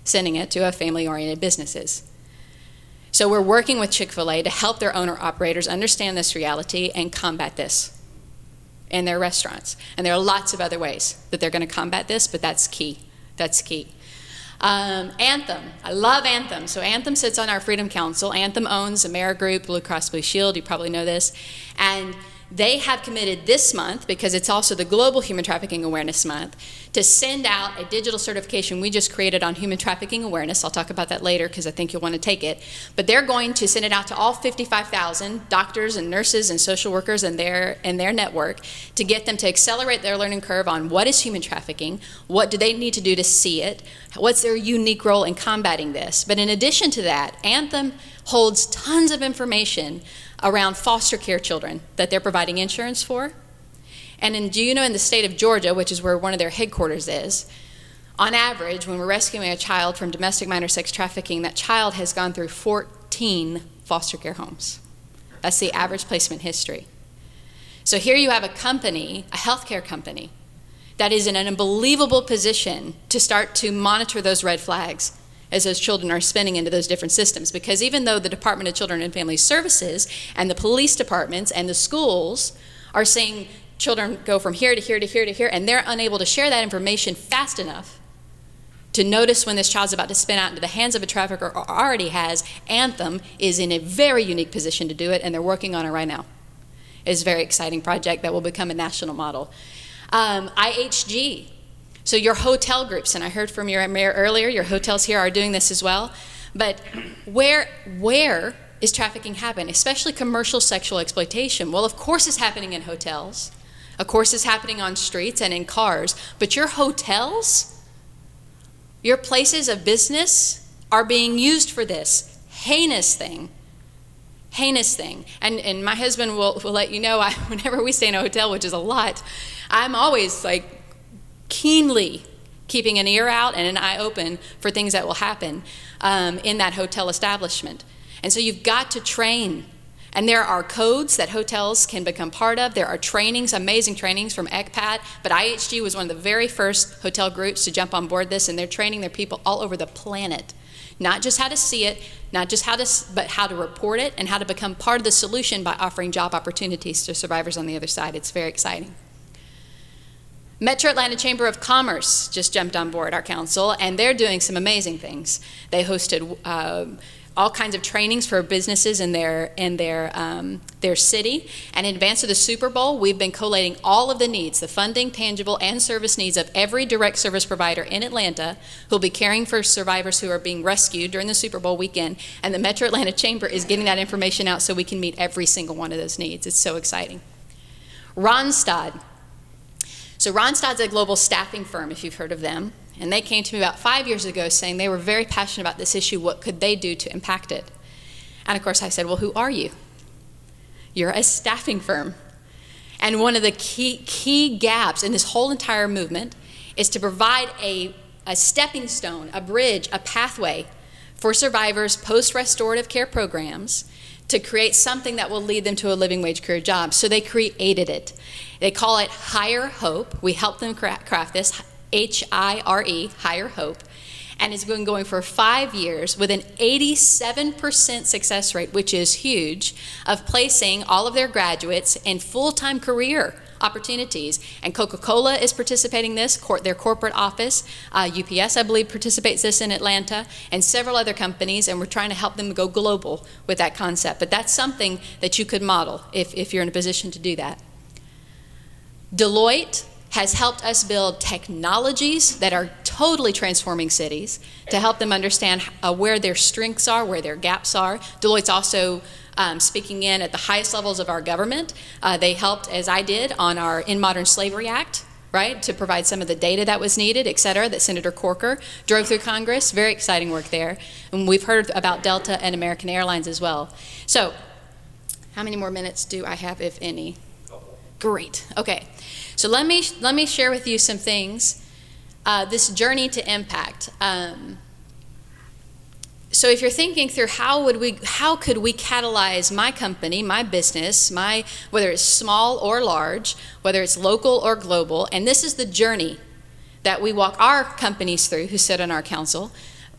sending it to a family-oriented businesses. So we're working with Chick-fil-A to help their owner-operators understand this reality and combat this in their restaurants. And there are lots of other ways that they're going to combat this, but that's key. That's key. Anthem. I love Anthem. So Anthem sits on our Freedom Council. Anthem owns AmeriGroup, Blue Cross Blue Shield. You probably know this. And they have committed this month, because it's also the Global Human Trafficking Awareness Month, to send out a digital certification we just created on human trafficking awareness. I'll talk about that later because I think you'll want to take it. But they're going to send it out to all 55,000 doctors and nurses and social workers in their network to get them to accelerate their learning curve on what is human trafficking, what do they need to do to see it, what's their unique role in combating this. But in addition to that, Anthem holds tons of information around foster care children that they're providing insurance for. And do you know in the state of Georgia, which is where one of their headquarters is, on average, when we're rescuing a child from domestic minor sex trafficking, that child has gone through 14 foster care homes. That's the average placement history. So here you have a company, a healthcare company, that is in an unbelievable position to start to monitor those red flags as those children are spinning into those different systems. Because even though the Department of Children and Family Services and the police departments and the schools are saying children go from here to here to here to here, and they're unable to share that information fast enough to notice when this child's about to spin out into the hands of a trafficker or already has, Anthem is in a very unique position to do it, and they're working on it right now. It's a very exciting project that will become a national model. IHG. So your hotel groups, and I heard from your mayor earlier, your hotels here are doing this as well, but where is trafficking happening, especially commercial sexual exploitation? Well, of course it's happening in hotels. Of course it's happening on streets and in cars. But your hotels, your places of business are being used for this heinous thing. Heinous thing. And my husband will let you know, whenever we stay in a hotel, which is a lot, I'm always like keenly keeping an ear out and an eye open for things that will happen in that hotel establishment. And so you've got to train. And there are codes that hotels can become part of. There are trainings, amazing trainings from ECPAT, but IHG was one of the very first hotel groups to jump on board this, and they're training their people all over the planet. Not just how to see it, not just but how to report it, and how to become part of the solution by offering job opportunities to survivors on the other side. It's very exciting. Metro Atlanta Chamber of Commerce just jumped on board our council, and they're doing some amazing things. They hosted all kinds of trainings for businesses in their city. And in advance of the Super Bowl, we've been collating all of the needs, the funding, tangible, and service needs of every direct service provider in Atlanta who'll be caring for survivors who are being rescued during the Super Bowl weekend. And the Metro Atlanta Chamber is getting that information out so we can meet every single one of those needs. It's so exciting. Randstad. So Randstad's a global staffing firm, if you've heard of them. And they came to me about 5 years ago saying they were very passionate about this issue. What could they do to impact it? And of course I said, well, who are you? You're a staffing firm. And one of the key gaps in this whole entire movement is to provide a stepping stone, a bridge, a pathway for survivors post-restorative care programs to create something that will lead them to a living wage career job. So they created it. They call it Higher Hope. We helped them craft this. H-I-R-E, Higher Hope, and it's been going for 5 years with an 87% success rate, which is huge, of placing all of their graduates in full-time career opportunities. And Coca-Cola is participating in this, their corporate office. UPS, I believe, participates this in Atlanta, and several other companies, and we're trying to help them go global with that concept. But that's something that you could model if you're in a position to do that. Deloitte has helped us build technologies that are totally transforming cities to help them understand where their strengths are, where their gaps are. Deloitte's also speaking in at the highest levels of our government. They helped, as I did, on our In Modern Slavery Act, right, to provide some of the data that was needed, et cetera, that Senator Corker drove through Congress. Very exciting work there. And we've heard about Delta and American Airlines as well. So, how many more minutes do I have, if any? Great. Okay. So let me share with you some things, this journey to impact. So if you're thinking through how could we catalyze my company, my business, whether it's small or large, whether it's local or global, and this is the journey that we walk our companies through who sit on our council,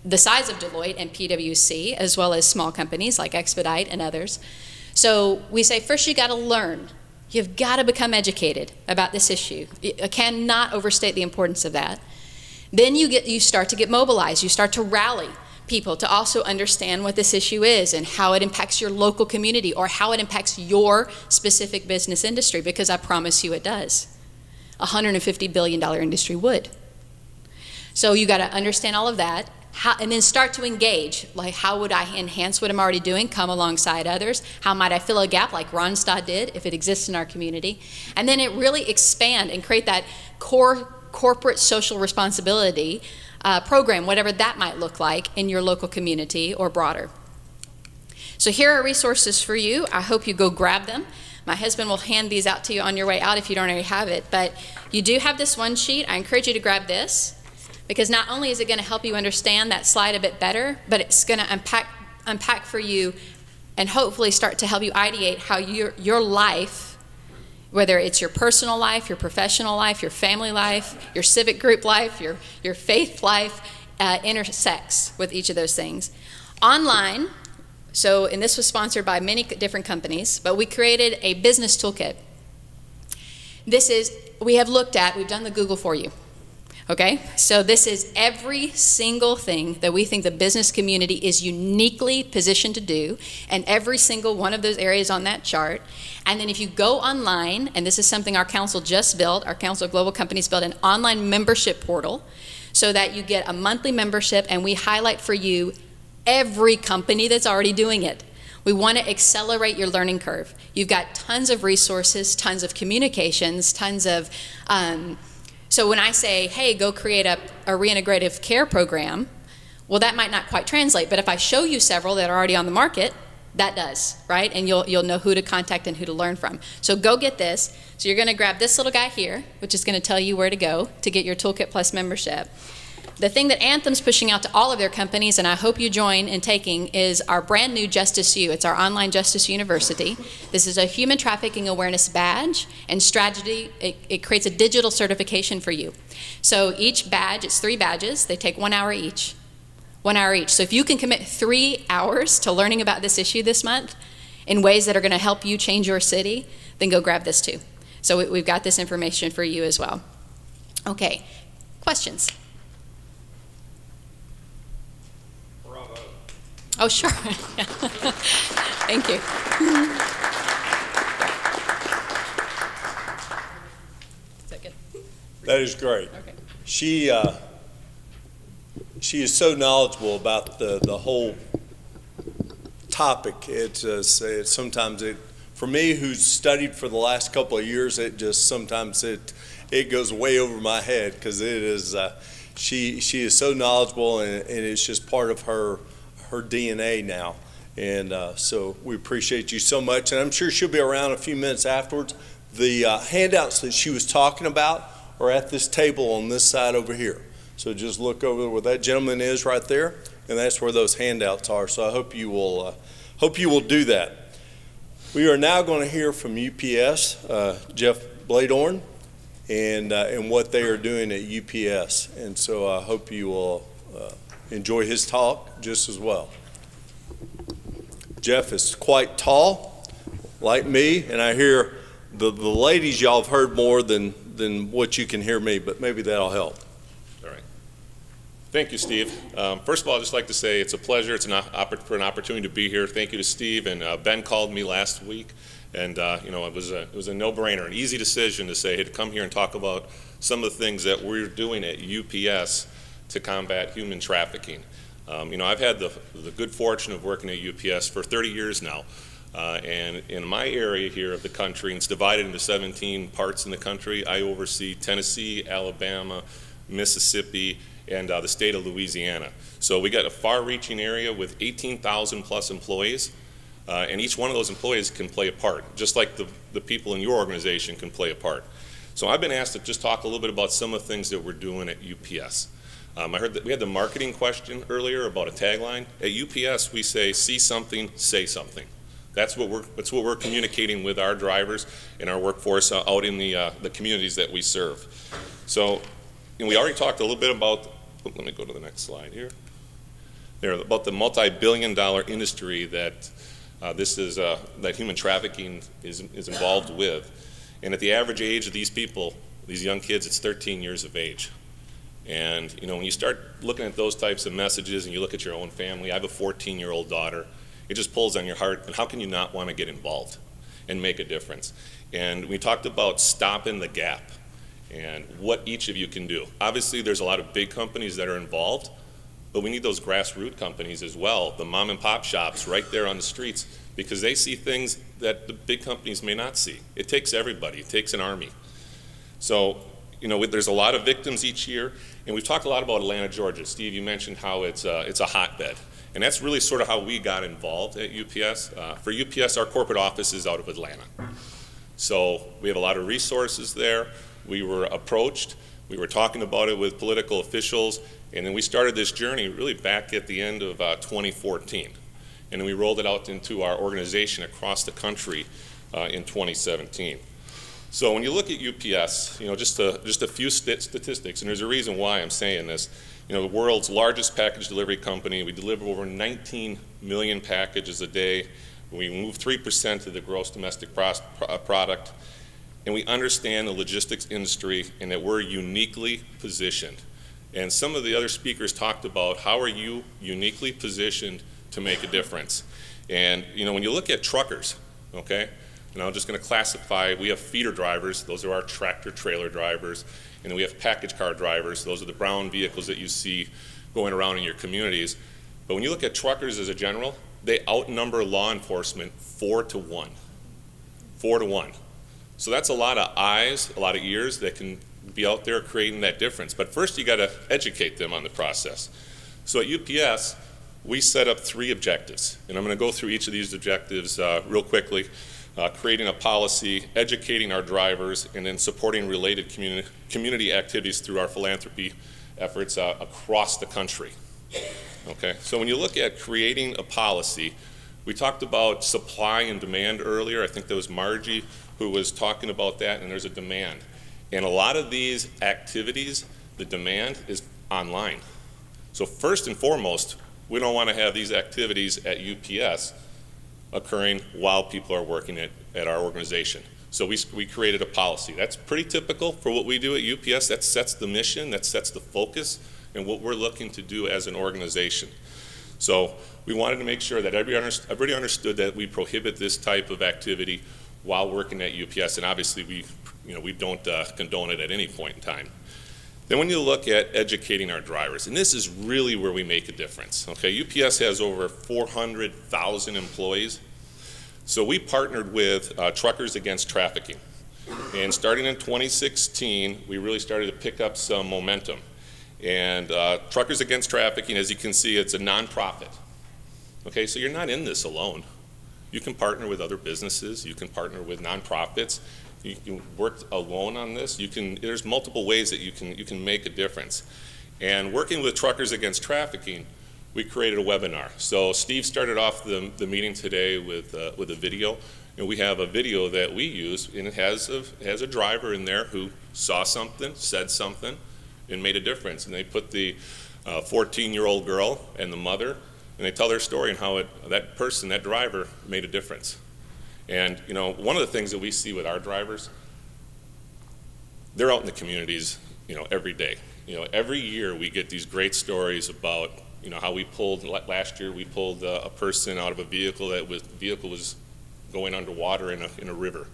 the size of Deloitte and PwC, as well as small companies like Expedite and others. So we say, first you got to learn. You've got to become educated about this issue. I cannot overstate the importance of that. Then you start to get mobilized. You start to rally people to also understand what this issue is and how it impacts your local community or how it impacts your specific business industry, because I promise you it does. A $150 billion industry would. So you got to understand all of that. And then start to engage, like how would I enhance what I'm already doing, come alongside others, how might I fill a gap like Randstad did if it exists in our community, and then it really expand and create that core corporate social responsibility program, whatever that might look like in your local community or broader. So here are resources for you. I hope you go grab them. My husband will hand these out to you on your way out if you don't already have it, but you do have this one sheet. I encourage you to grab this, because not only is it going to help you understand that slide a bit better, but it's going to unpack for you and hopefully start to help you ideate how your life, whether it's your personal life, your professional life, your family life, your civic group life, your faith life, intersects with each of those things. Online, and this was sponsored by many different companies, but we created a business toolkit. We've done the Google for you. Okay, so this is every single thing that we think the business community is uniquely positioned to do, and every single one of those areas on that chart. And then if you go online, and this is something our council just built, our Council of Global Companies built an online membership portal so that you get a monthly membership, and we highlight for you every company that's already doing it. We want to accelerate your learning curve. You've got tons of resources, tons of communications, tons of, so when I say, hey, go create a reintegrative care program, well, that might not quite translate, but if I show you several that are already on the market, that does, right? And you'll know who to contact and who to learn from. So go get this. So you're going to grab this little guy here, which is going to tell you where to go to get your Toolkit Plus membership. The thing that Anthem's pushing out to all of their companies, and I hope you join in taking, is our brand new Justice U. It's our online Justice University. This is a human trafficking awareness badge and strategy. It creates a digital certification for you. So each badge, it's 3 badges. They take 1 hour each. 1 hour each. So if you can commit 3 hours to learning about this issue this month in ways that are going to help you change your city, then go grab this too. So we've got this information for you as well. Okay, questions? Bravo. Oh, sure. Thank you. That is great. Okay. She is so knowledgeable about the whole topic. It's sometimes for me, who's studied for the last couple of years, it just sometimes it goes way over my head, because it is she is so knowledgeable, and it's just part of her DNA now. And so we appreciate you so much, and I'm sure she'll be around a few minutes afterwards. The handouts that she was talking about are at this table on this side over here. So just look over where that gentleman is right there, and that's where those handouts are. So I hope you will do that. We are now going to hear from UPS, Jeff Bladorn, and what they are doing at UPS. And so I hope you will enjoy his talk just as well. Jeff is quite tall, like me, and I hear the ladies y'all have heard more than what you can hear me, but maybe that'll help. All right. Thank you, Steve. First of all, I'd just like to say it's a pleasure. It's an opportunity to be here. Thank you to Steve, and Ben called me last week, and you know, it was a no-brainer, an easy decision to say, hey, to come here and talk about some of the things that we're doing at UPS to combat human trafficking. You know, I've had the good fortune of working at UPS for 30 years now. And in my area here of the country, and it's divided into 17 parts in the country, I oversee Tennessee, Alabama, Mississippi, and the state of Louisiana. So we got a far-reaching area with 18,000 plus employees, and each one of those employees can play a part, just like the people in your organization can play a part. So I've been asked to just talk a little bit about some of the things that we're doing at UPS. I heard that we had the marketing question earlier about a tagline. At UPS, we say, see something, say something. That's what we're communicating with our drivers and our workforce out in the communities that we serve. So, you know, we already talked a little bit about, let me go to the next slide here. There, about the multi-billion-dollar industry that that human trafficking is involved with. And at the average age of these people, these young kids, it's 13 years of age. And you know, when you start looking at those types of messages and you look at your own family, I have a 14-year-old daughter. It just pulls on your heart, and how can you not want to get involved and make a difference? And we talked about stopping the gap and what each of you can do. Obviously, there's a lot of big companies that are involved, but we need those grassroots companies as well, the mom and pop shops right there on the streets, because they see things that the big companies may not see. It takes everybody. It takes an army. So, you know, there's a lot of victims each year, and we've talked a lot about Atlanta, Georgia. Steve, you mentioned how it's a hotbed. And that's really sort of how we got involved at UPS. For UPS, our corporate office is out of Atlanta. So we have a lot of resources there. We were approached. We were talking about it with political officials. And then we started this journey really back at the end of 2014. And then we rolled it out into our organization across the country in 2017. So when you look at UPS, you know, just a few statistics, and there's a reason why I'm saying this. You know, the world's largest package delivery company. We deliver over 19 million packages a day. We move 3% of the gross domestic product. And we understand the logistics industry and that we're uniquely positioned. And some of the other speakers talked about how are you uniquely positioned to make a difference. And you know, when you look at truckers, okay, and I'm just going to classify, we have feeder drivers, those are our tractor trailer drivers, and then we have package car drivers, those are the brown vehicles that you see going around in your communities. But when you look at truckers as a general, they outnumber law enforcement 4 to 1. 4 to 1. So that's a lot of eyes, a lot of ears that can be out there creating that difference. But first you got to educate them on the process. So at UPS, we set up 3 objectives, and I'm going to go through each of these objectives real quickly. Creating a policy, educating our drivers, and then supporting related community activities through our philanthropy efforts across the country. Okay, so when you look at creating a policy, we talked about supply and demand earlier. I think that was Margie who was talking about that, and there's a demand. And a lot of these activities, the demand is online. So first and foremost, we don't want to have these activities at UPS occurring while people are working at our organization. So we created a policy. That's pretty typical for what we do at UPS. That sets the mission, that sets the focus, and what we're looking to do as an organization. So we wanted to make sure that everybody understood that we prohibit this type of activity while working at UPS, and obviously we don't condone it at any point in time. Then when you look at educating our drivers, and this is really where we make a difference, okay? UPS has over 400,000 employees. So we partnered with Truckers Against Trafficking. And starting in 2016, we really started to pick up some momentum. And Truckers Against Trafficking, as you can see, it's a nonprofit. Okay, so you're not in this alone. You can partner with other businesses, you can partner with nonprofits, you can work alone on this. There's multiple ways that you can make a difference. And working with Truckers Against Trafficking, we created a webinar. So Steve started off the meeting today with a video, and we have a video that we use, and it has a driver in there who saw something, said something, and made a difference. And they put the 14-year-old girl and the mother, and they tell their story and how that driver, made a difference. And one of the things that we see with our drivers, they're out in the communities, every day. Every year we get these great stories about, how we pulled, last year we pulled a person out of a vehicle was going underwater in a river.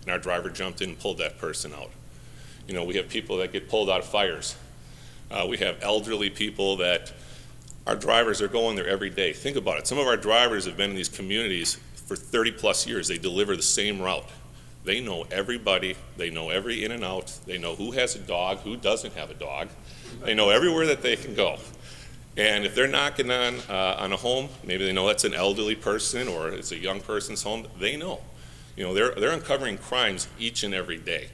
And our driver jumped in and pulled that person out. We have people that get pulled out of fires. We have elderly people that our drivers are going there every day. Think about it. Some of our drivers have been in these communities for 30 plus years. They deliver the same route. They know everybody. They know every in and out. They know who has a dog, who doesn't have a dog. They know everywhere that they can go. And if they're knocking on a home, maybe they know that's an elderly person or it's a young person's home, they know. They're uncovering crimes each and every day.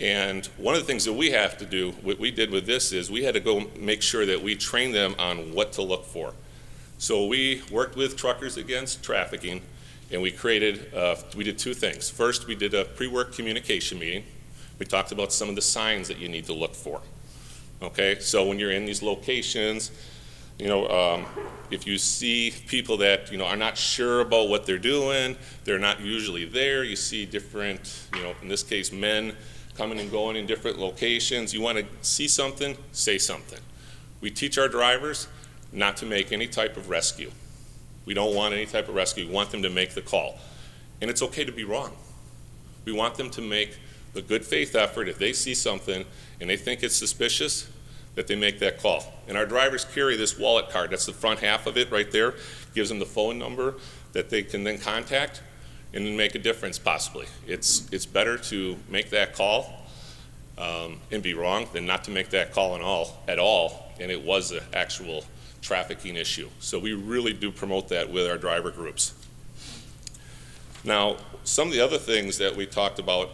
And one of the things that we have to do, what we did with this is we had to go make sure that we train them on what to look for. So we worked with Truckers Against Trafficking, and we did 2 things. First, we did a pre-work communication meeting. We talked about some of the signs that you need to look for. Okay, so when you're in these locations, if you see people that, are not sure about what they're doing, they're not usually there, you see different, in this case, men coming and going in different locations, you want to see something, say something. We teach our drivers not to make any type of rescue. We don't want any type of rescue. We want them to make the call. And it's okay to be wrong. We want them to make the good faith effort if they see something and they think it's suspicious, that they make that call. And our drivers carry this wallet card. That's the front half of it right there. Gives them the phone number that they can then contact and then make a difference possibly. It's better to make that call and be wrong than not to make that call at all, and it was an actual trafficking issue. So we really do promote that with our driver groups. Now, some of the other things that we talked about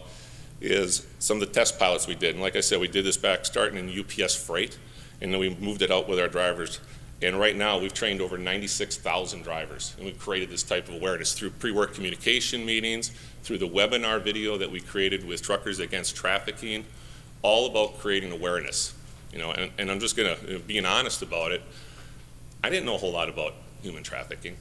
is some of the test pilots we did. And like I said, we did this back starting in UPS Freight, and then we moved it out with our drivers. And right now, we've trained over 96,000 drivers, and we've created this type of awareness through pre-work communication meetings, through the webinar video that we created with Truckers Against Trafficking, all about creating awareness. And I'm just gonna, being honest about it, I didn't know a whole lot about human trafficking,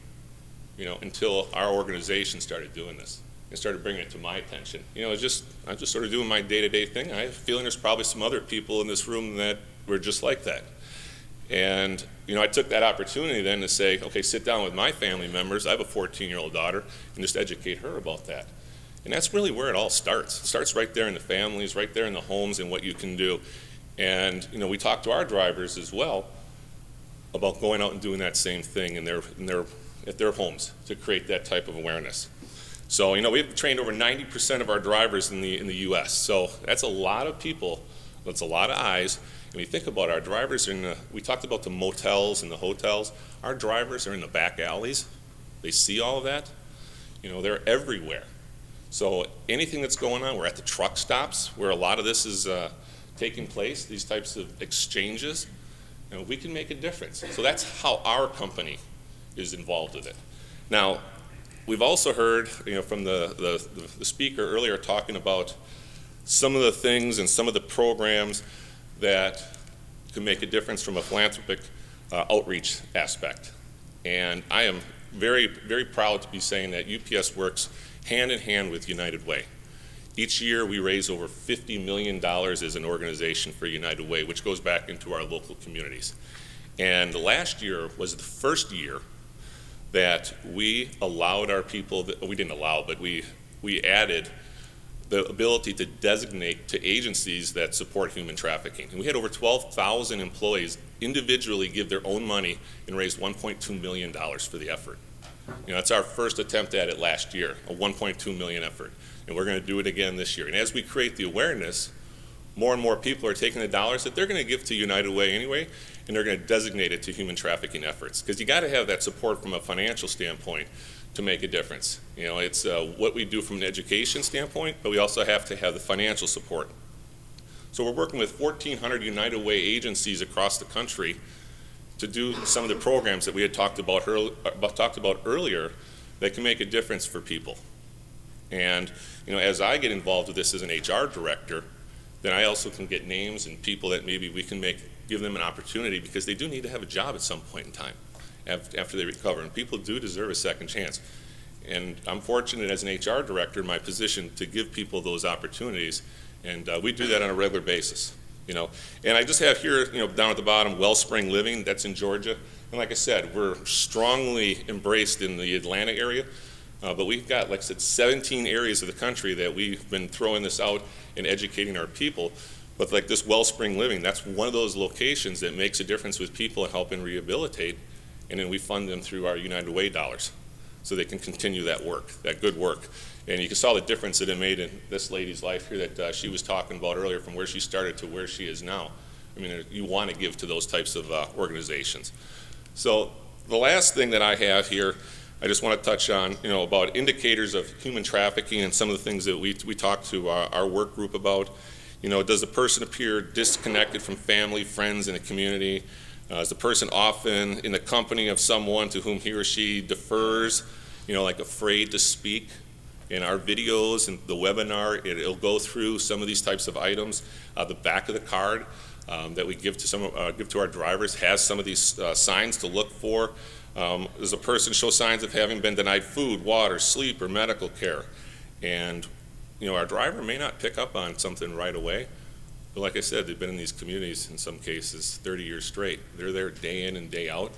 until our organization started doing this and started bringing it to my attention. I'm just sort of doing my day-to-day thing. I have a feeling there's probably some other people in this room that were just like that. And I took that opportunity then to say, okay, sit down with my family members. I have a 14-year-old daughter, and just educate her about that. And that's really where it all starts. It starts right there in the families, right there in the homes, and what you can do. And we talk to our drivers as well about going out and doing that same thing in their at their homes to create that type of awareness. So, you know, we've trained over 90% of our drivers in the U.S. So that's a lot of people, that's a lot of eyes. And we think about our drivers we talked about the motels and the hotels. Our drivers are in the back alleys. They see all of that. You know, they're everywhere. So anything that's going on, we're at the truck stops where a lot of this is taking place, these types of exchanges, you know, we can make a difference. So that's how our company is involved with it. Now, we've also heard, you know, from the speaker earlier talking about some of the things and some of the programs that can make a difference from a philanthropic outreach aspect. And I am very, very proud to be saying that UPS works hand in hand with United Way. Each year we raise over $50 million as an organization for United Way, which goes back into our local communities. And the last year was the first year that we allowed our people, we didn't allow, but we added the ability to designate to agencies that support human trafficking. And we had over 12,000 employees individually give their own money and raise $1.2 million for the effort. You know, that's our first attempt at it last year, a $1.2 million effort. And we're going to do it again this year. And as we create the awareness, more and more people are taking the dollars that they're going to give to United Way anyway, and they're going to designate it to human trafficking efforts. Because you got to have that support from a financial standpoint to make a difference. You know, it's what we do from an education standpoint, but we also have to have the financial support. So we're working with 1,400 United Way agencies across the country to do some of the programs that we had talked about earlier that can make a difference for people. And you know, as I get involved with this as an HR director, then I also can get names and people that maybe we can give them an opportunity, because they do need to have a job at some point in time after they recover, and people do deserve a second chance. And I'm fortunate as an HR director in my position to give people those opportunities, and we do that on a regular basis. You know, and I just have here, you know, down at the bottom, Wellspring Living, that's in Georgia. And like I said, we're strongly embraced in the Atlanta area, but we've got, like I said, 17 areas of the country that we've been throwing this out and educating our people. But like this Wellspring Living, that's one of those locations that makes a difference with people and helping rehabilitate, and then we fund them through our United Way dollars so they can continue that work, that good work. And you saw the difference that it made in this lady's life here that she was talking about earlier, from where she started to where she is now. I mean, you want to give to those types of organizations. So the last thing that I have here, I just want to touch on, you know, about indicators of human trafficking and some of the things that we talked to our work group about. You know, does the person appear disconnected from family, friends, and the community? Is the person often in the company of someone to whom he or she defers, you know, like afraid to speak? In our videos and the webinar, it'll go through some of these types of items. The back of the card that we give to our drivers has some of these signs to look for. Does a person show signs of having been denied food, water, sleep, or medical care? And you know, our driver may not pick up on something right away, but like I said, they've been in these communities in some cases 30 years straight. They're there day in and day out.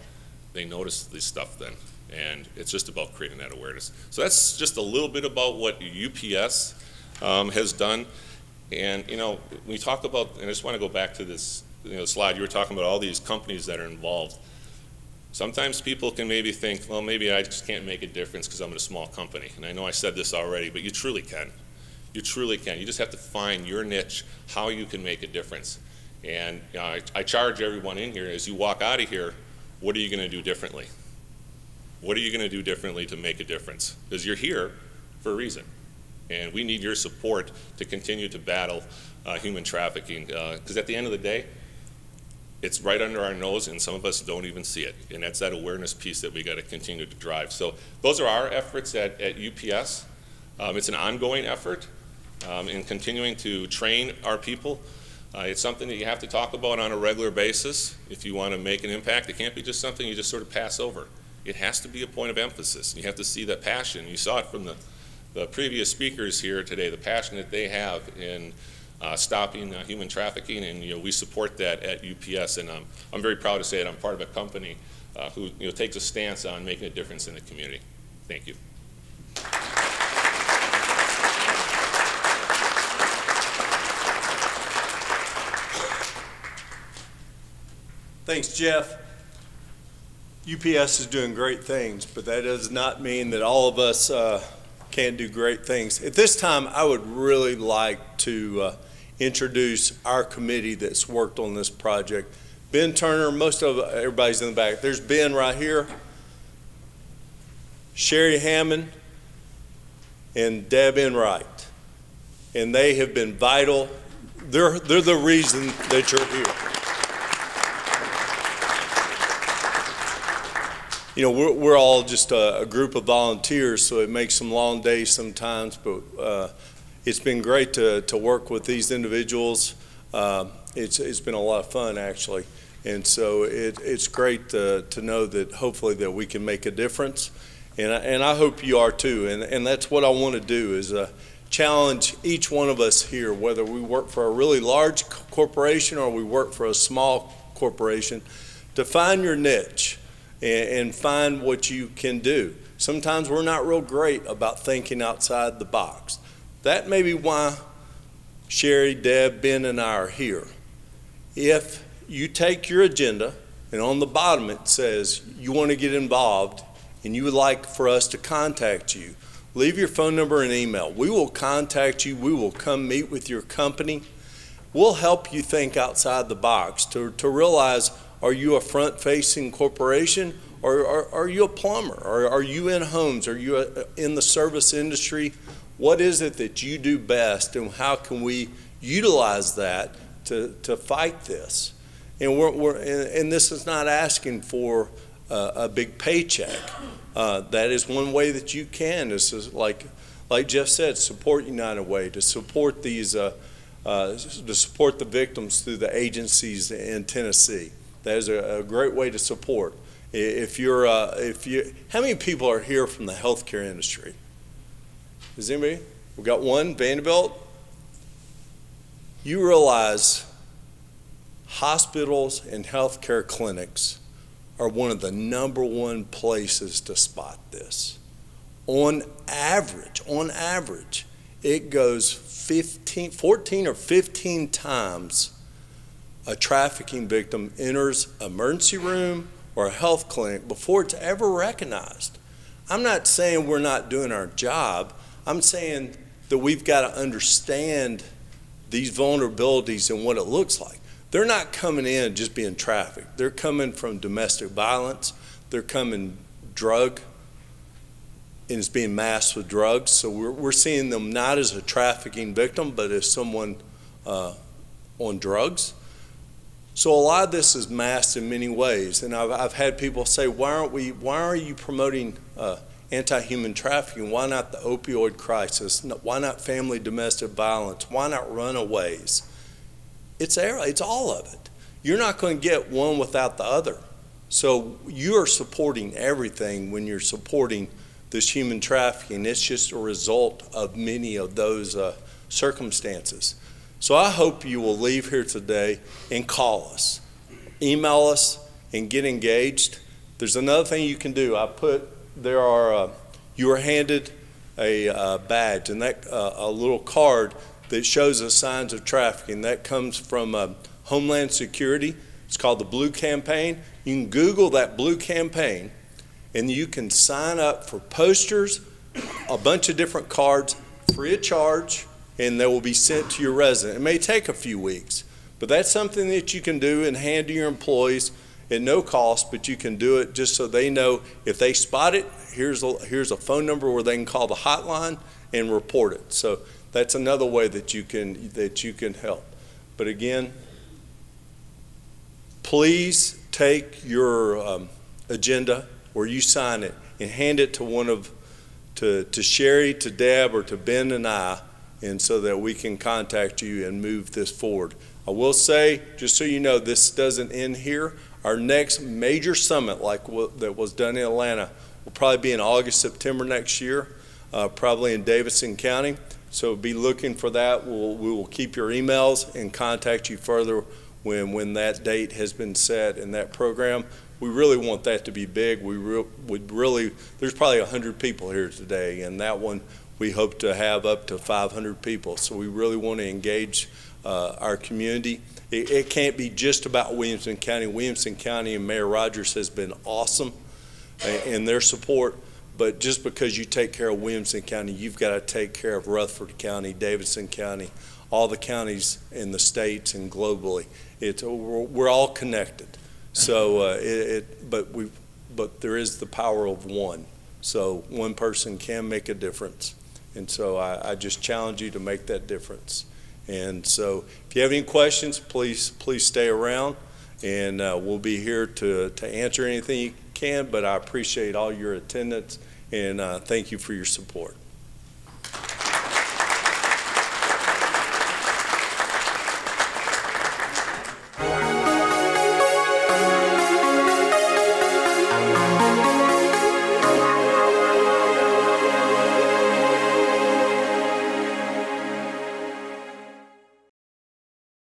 They notice this stuff then. And it's just about creating that awareness. So that's just a little bit about what UPS has done. And you know, we talk about, and I just want to go back to this, you know, slide. You were talking about all these companies that are involved. Sometimes people can maybe think, well, maybe I just can't make a difference because I'm in a small company. And I know I said this already, but you truly can. You truly can. You just have to find your niche, how you can make a difference. And you know, I charge everyone in here, as you walk out of here, what are you going to do differently? What are you going to do differently to make a difference? Because you're here for a reason. And we need your support to continue to battle human trafficking. Because at the end of the day, it's right under our nose, and some of us don't even see it. And that's that awareness piece that we got to continue to drive. So those are our efforts at UPS. It's an ongoing effort in continuing to train our people. It's something that you have to talk about on a regular basis if you want to make an impact. It can't be just something you just sort of pass over. It has to be a point of emphasis. You have to see that passion. You saw it from the previous speakers here today, the passion that they have in stopping human trafficking, and you know, we support that at UPS. And I'm very proud to say that I'm part of a company who takes a stance on making a difference in the community. Thank you. Thanks, Jeff. UPS is doing great things, but that does not mean that all of us can't do great things. At this time, I would really like to introduce our committee that's worked on this project. Ben Turner, everybody's in the back. There's Ben right here, Sherry Hammond, and Deb Enright. And they have been vital. They're the reason that you're here. You know, we're all just a group of volunteers, so it makes some long days sometimes, but it's been great to work with these individuals. It's been a lot of fun, actually. And so it's great to know that hopefully that we can make a difference. And I hope you are too. And that's what I want to do is challenge each one of us here, whether we work for a really large corporation or we work for a small corporation, to find your niche and find what you can do. Sometimes we're not real great about thinking outside the box. That may be why Sherry, Deb, Ben, and I are here. If you take your agenda and on the bottom it says you want to get involved and you would like for us to contact you, leave your phone number and email. We will contact you. We will come meet with your company. We'll help you think outside the box to realize, are you a front-facing corporation, or are you a plumber? Or are you in homes? Are you in the service industry? What is it that you do best, and how can we utilize that to fight this? And and this is not asking for a big paycheck. That is one way that you can. This is like Jeff said, support United Way, to support these, to support the victims through the agencies in Tennessee. That is a great way to support. How many people are here from the healthcare industry? Is anybody? We got one, Vanderbilt. You realize hospitals and healthcare clinics are one of the #1 places to spot this. On average, it goes 14 or 15 times a trafficking victim enters an emergency room or a health clinic before it's ever recognized. I'm not saying we're not doing our job. I'm saying that we've got to understand these vulnerabilities and what it looks like. They're not coming in just being trafficked. They're coming from domestic violence. They're coming drug, and it's being masked with drugs. So we're seeing them not as a trafficking victim, but as someone on drugs. So a lot of this is masked in many ways. And I've had people say, why are you promoting anti-human trafficking? Why not the opioid crisis? Why not family domestic violence? Why not runaways? It's all of it. You're not going to get one without the other. So you are supporting everything when you're supporting this human trafficking. It's just a result of many of those circumstances. So I hope you will leave here today and call us, email us, and get engaged. There's another thing you can do. You are handed a badge and a little card that shows us signs of trafficking. That comes from Homeland Security. It's called the Blue Campaign. You can Google that Blue Campaign, and you can sign up for posters, a bunch of different cards, free of charge, and they will be sent to your resident. It may take a few weeks, but that's something that you can do and hand to your employees at no cost, but you can do it just so they know if they spot it, here's a phone number where they can call the hotline and report it. So that's another way that you can help. But again, please take your agenda where you sign it and hand it to Sherry, to Deb, or to Ben and I, and so that we can contact you and move this forward. I will say, just so you know, this doesn't end here. Our next major summit, that was done in Atlanta, will probably be in August, September next year, probably in Davidson County. So be looking for that. We will keep your emails and contact you further when that date has been set in that program. We really want that to be big. There's probably 100 people here today, and that one we hope to have up to 500 people. So we really want to engage our community. It can't be just about Williamson County. Williamson County and Mayor Rogers has been awesome in their support, but just because you take care of Williamson County, you've got to take care of Rutherford County, Davidson County, all the counties in the states and globally. We're all connected. So, but there is the power of one. So one person can make a difference. And so I just challenge you to make that difference. And so if you have any questions, please stay around, and we'll be here to answer anything you can, but I appreciate all your attendance, and thank you for your support.